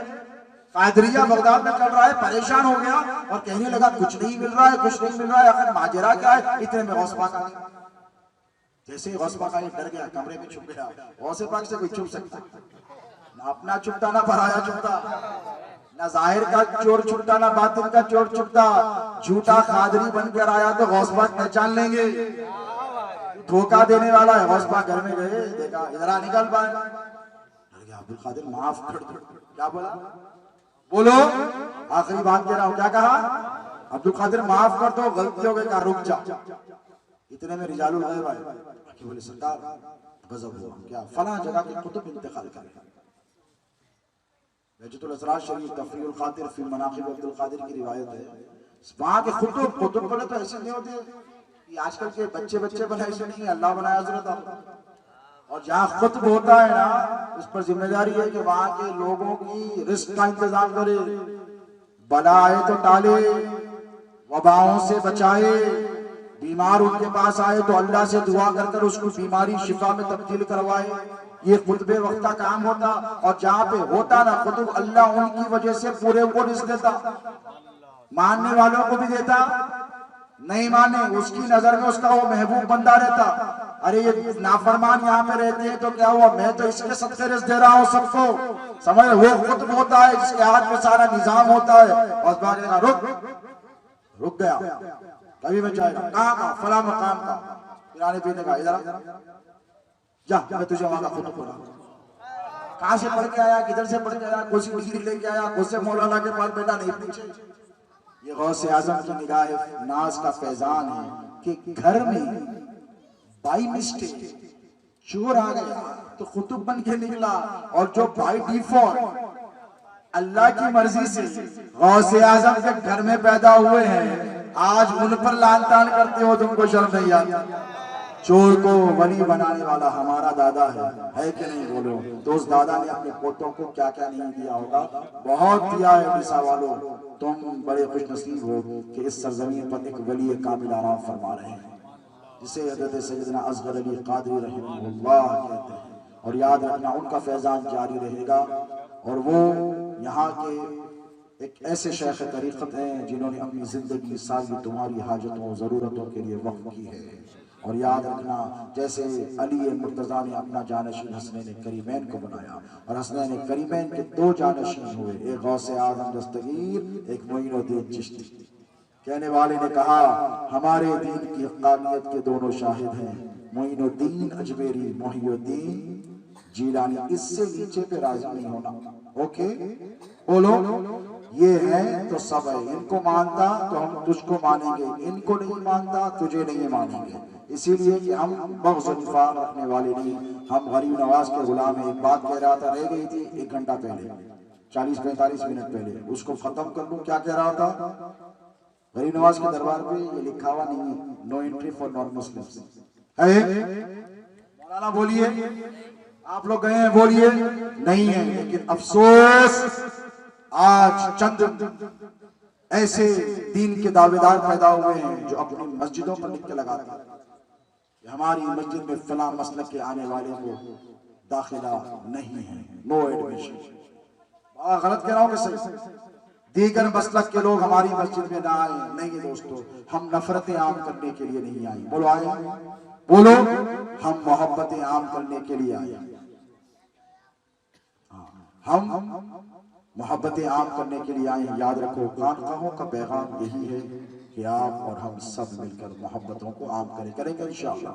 कादरिया बगदाद में चल रहा है। परेशान हो गया और कहने लगा कुछ नहीं मिल रहा है, कुछ नहीं मिल रहा है, आखिर माजरा क्या है? इतने में गौस पाक आ गया। जैसे ही गौस पाक आए, डर गया, कमरे में छुप गया। गौस पाक से कोई छुप सकता? ना अपना छुपता, ना पराया छुपता, ना जाहिर का चोर छुपता, ना बातिन का चोर छुपता। झूठा खादरी बनकर आया तो गौस पाक पहचान लेंगे, धोखा देने वाला है। गौस पाक घर में गए, देखा इधर आ, निकल पाए। अब्दुल कादिर माफ कर दो। क्या बोला? बोलो, आखिरी बात कह रहा हूं। क्या कहा? अब्दुल कादिर माफ कर दो, गलती हो गई। कहा रुक जा। इतने में रिजालुल गैब आए, बोले सरकार गजब हुआ, क्या फला जगह के कुतुब इंतकाल कर गए। वजतुल असरार शरीफ तफरीउल खातिर फी मनाकिब अब्दुल कादिर की रिवायत है। वहां के कुतुब बोले तो ऐसे नहीं होते कि आजकल के बच्चे बनाए, ऐसे नहीं है, अल्लाह बनाया हजरत। और जहाँ खुतब होता है ना, उस पर जिम्मेदारी है कि वहां के लोगों की रिस्क का इंतजाम करे, बला आए तो टाले, वबाओं से बचाए, बीमार उनके पास आए तो अल्लाह से दुआ कर कर उसको बीमारी शिफा में तब्दील करवाए। ये खुतबे वक्त का काम होता। और जहाँ पे होता ना खुतब, अल्लाह उनकी वजह से पूरे को रिस्क देता, मानने वालों को भी देता, नहीं माने उसकी नजर में उसका वो महबूब बंदा रहता। अरे ये नाफरमान यहाँ पे रहते हैं तो क्या हुआ, मैं तो इसके सदके रिस्क दे रहा हूँ सबको। समझ, वो खुतब होता है जिसके हाथ में सारा निजाम होता है। और बात रुक गया, कभी बचाएगा। कहाँ का? फला मकाम का। पिराने पीने का, इधर जा, मैं तुझे वहां का खुतब पढ़ा। कहाँ से पढ़ के आया, किधर से पढ़ के आया, कौन सी डिग्री लेके आया, कौन से मौलाना के पास बेटा, नहीं पूछे। ये गौसे आजम की निगाह नाज का फैजान है कि घर में बाई मिस्टेक चोर आ गया तो कुतुब बन के निकला, और जो बाय डिफॉल्ट अल्लाह की मर्जी से गौसे आजम के घर में पैदा हुए हैं, आज उन पर लान तान करते हो, तुमको शर्म नहीं आती? चोर को वली बनाने वाला हमारा दादा है कि नहीं? बोलो तो उस दादा ने अपने पोतों को क्या क्या नहीं दिया होगा, बहुत दिया है। मिसा वालों, तुम बड़े खुश नसीब हो कि इस सरजमीन पर एक वली कामिल आराम फरमा रहे हैं, जिसे हज़रत सैयदना असगर अली कादरी रहमतुल्लाह कहते हैं। और याद रखना, उनका फैजान जारी रहेगा। और वो यहाँ के एक ऐसे शेख तरीक़त हैं जिन्होंने अपनी ज़िंदगी सारी तुम्हारी हाजतों ज़रूरतों के लिए वक्फ की है। और याद रखना, जैसे अली मुर्तज़ा ने अपना जानशीन हसनैन करीमैन को बनाया, और हसनैन करीमैन के दो जानशीन हुए, एक गौसे आज़म दस्तगीर, एक मोइनुद्दीन चिश्ती। कहने वाले ने कहा, हमारे दीन की हक़ानियत के दोनों शाहिद हैं, मोइनुद्दीन अजमेरी, मोहिउद्दीन जीलानी। इससे नीचे पे राजी नहीं होना। ओके, बोलो ये है तो सब है। इनको मानता तो हम तुझको मानेंगे, इनको नहीं मानता तुझे नहीं मानेंगे। इसीलिए कि हम बग़्ज़ निफाक़ रखने वाले नहीं, हम गरीब नवाज के गुलाम हैं। एक बात कह रहा था, रह गई थी 1 घंटा पहले, 40-45 मिनट पहले, उसको खत्म कर लूं। क्या कह रहा था? गरीब नवाज के दरबार पे ये लिखा हुआ नहीं है, no entry for non Muslims है। मौलाना बोलिए, आप लोग गए हैं, बोलिए नहीं है। लेकिन अफसोस, आज चंद ऐसे दीन के दावेदार पैदा हुए हैं जो अपनी मस्जिदों पर लिख के लगाते हैं कि हमारी मस्जिद में फला मसलक के आने वाले को दाखिला नहीं है, नो एडमिशन। गलत कह रहा हूं कि सही? दीगर मसलक के लोग हमारी मस्जिद में ना आए। नहीं दोस्तों, हम नफरतें आम करने के लिए नहीं आए। बोलो आए? बोलो, हम मोहब्बतें आम करने के लिए आए। हम मोहब्बतें आम करने के लिए आए। याद रखो, खानकाहों का पैगाम यही है कि आप और हम सब मिलकर मोहब्बतों को आम करेंगे इंशाअल्लाह।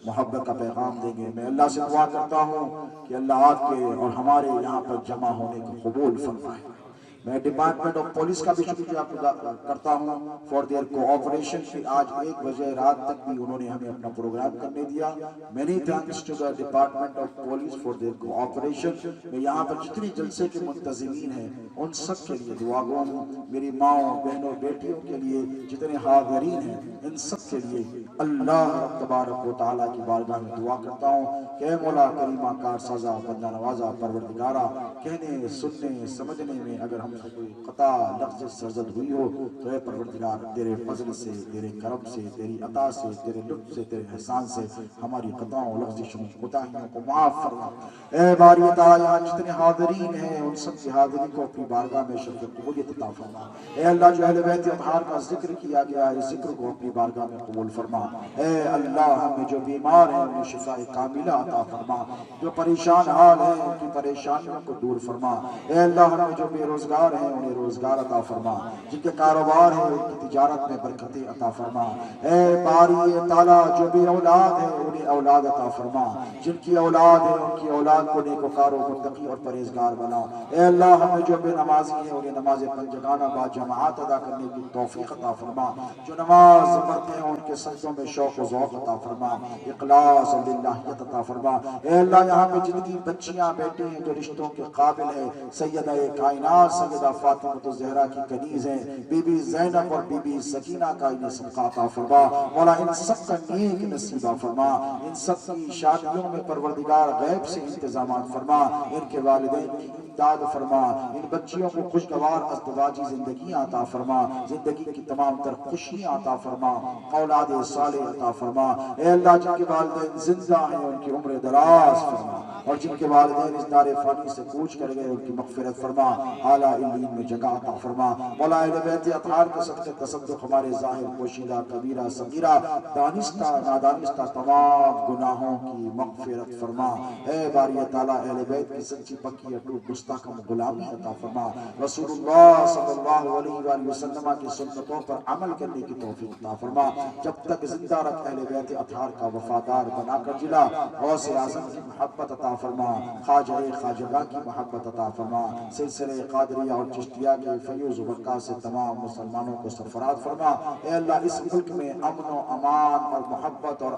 मोहब्बत का पैगाम देंगे। मैं अल्लाह से दुआ करता हूँ कि अल्लाह आपके और हमारे यहाँ पर जमा होने को कबूल फरमाए। मैं डिपार्टमेंट ऑफ पुलिस का भी शुक्रिया करता हूँ फॉर देयर कोऑपरेशन कि आज 1 बजे रात तक भी उन्होंने हमें अपना प्रोग्राम करने दिया। Many thanks to the department of police for their cooperation. मैं यहाँ पर जितनी जलसे के मुंतज़िमीन हैं उन सब के लिए दुआ गो हूँ। मेरी माओ बहनों बेटियों के लिए, जितने हाज़रीन हैं, इन सब के लिए अल्लाह तबारक व तआला की बारगाह में दुआ करता हूँ कि मौला करीमा कार साजा बंदा नवाजा परवरदिगारा, कहने सुनने समझने में अगर हमसे कोई कता लफ्ज़ सरजद हुई हो तो ऐ परवरदिगार, तेरे फजल से, तेरे करम से, तेरी अता से, तेरे लुत्फ़ से, तेरे एहसान से हमारी कताओं लफ्ज़िशों कोताहियों को माफ़ फरमा। ऐ बारी ताला, यहाँ जितने हाज़रीन हैं उन सब की हाज़िरी को अपनी बारगाह में शर्फ़ क़बूलियत अता फरमा। ऐ अल्लाह, जो अहले बैत अतहार का जिक्र किया गया है, इस जिक्र को अपनी बारगाह में कबूल फरमा। ऐ अल्लाह, हमें जो बीमार हैं उन्हें शिफ़ाए कामिला अता फरमा, जो परेशान हाल हैं उनकी परेशानियों को दूर फरमा। ऐ अल्लाह, हमें जो बेरोज़गार हैं उन्हें रोज़गार अता फरमा, जिनके कारोबार है उनकी तिजारत में बरकतें अता फरमा। ऐ बारी ताला, जो भी औलाद है उन्हें औलाद अता फरमा, जिनकी औलाद है उनकी औलाद को नेकोकार और मुत्तकी और परहेजगार बना। ऐ अल्लाह, हमें जो बेनमाजी है उन्हें नमाज पंजगाना बाजमात अदा करने की तौफीक अता फरमा, जो नमाज पढ़ते हैं उनके सजदों में शौक व ज़ौक़ अता फरमा, इखलास और लिल्लाहियत अता फरमा। ऐ अल्लाह, यहाँ पे जितनी बच्चियाँ बैठी हैं जो रिश्तों के काबिल है, सैयदा कायनात सैयदा फातिमा ज़हरा की कनीज़ हैं, बीबी ज़ैनब और बीबी सकीना का इन्हें सदका अता फरमा। मौला, इन सब का नेक नसीबा फरमा, इन सब की शादियों में परवरदिगार गैब से इंतजामात फरमा, इनके वालिदैन की इमदाद फरमा, इन बच्चियों को खुशगवार अज़दवाजी ज़िंदगी अता फरमा, ज़िंदगी की तमाम तर खुशियाँ अता फरमा, औलाद साले अता फरमा। ऐ अल्लाह, जिनके वालिदैन जिंदा हैं उनकी उम्र दराज फरमा, और जिनके वालिदैन इस दारे फ़ानी से कूच कर गए उनकी मग़फ़िरत फरमा, आला इल्लीन में जगह अता फरमा। मौला, अहले बैत अतहार के सदक़े तसद्दुक़ हमारे ज़ाहिर पोशीदा कबीरा सगीरा दानिस्ता नादानिस्ता तमाम गुनाहों की मग़फ़िरत फरमा। ऐ बारी ताला, अहले बैत की सच्ची पक्की अटूट मुस्तहकम गुलामी अता फरमा, रसूलुल्लाह सल्लल्लाहु अलैहि वसल्लम की सुन्नतों पर अमल करने की तौफीक अता फरमा। जब तक जिंदा रख अहले बैत अतहार का वफादार बनाकर जिला, गौसे आज़म की मोहब्बत अता फरमा, ख्वाजा ख्वाजगा की मोहब्बत अता फरमा, सिलसिले क़ादरिया कादरिया और चिश्तिया के फयूज बरक़ात से तमाम मुसलमानों को सरफराज फरमा। ए अल्लाह, इस मुल्क में अमन व अमान और मोहब्बत और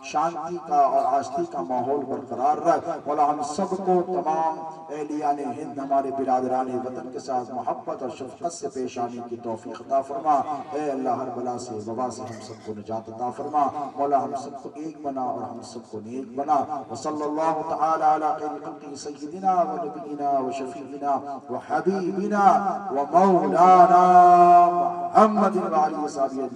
शांति का और आस्ती का माहौल बरकरार रख। मौला हम सबको तमाम एहलियाने हिंद हमारे बिरादरान वतन के साथ मोहब्बत और शफकत से पेश आने की तौफीक अता फरमा। ए अल्लाह, हर बला से वबा से हम सबको निजात अता फरमा। मौला हम सबको एक बना और हम सबको नेक बना। व सल्लल्लाहु तआला अला खैरि खल्क़ि सय्यिदिना व नबियिना व शफीइना व हबीबिना व मौलाना मुहम्मद व आलिहि व सहबिहि।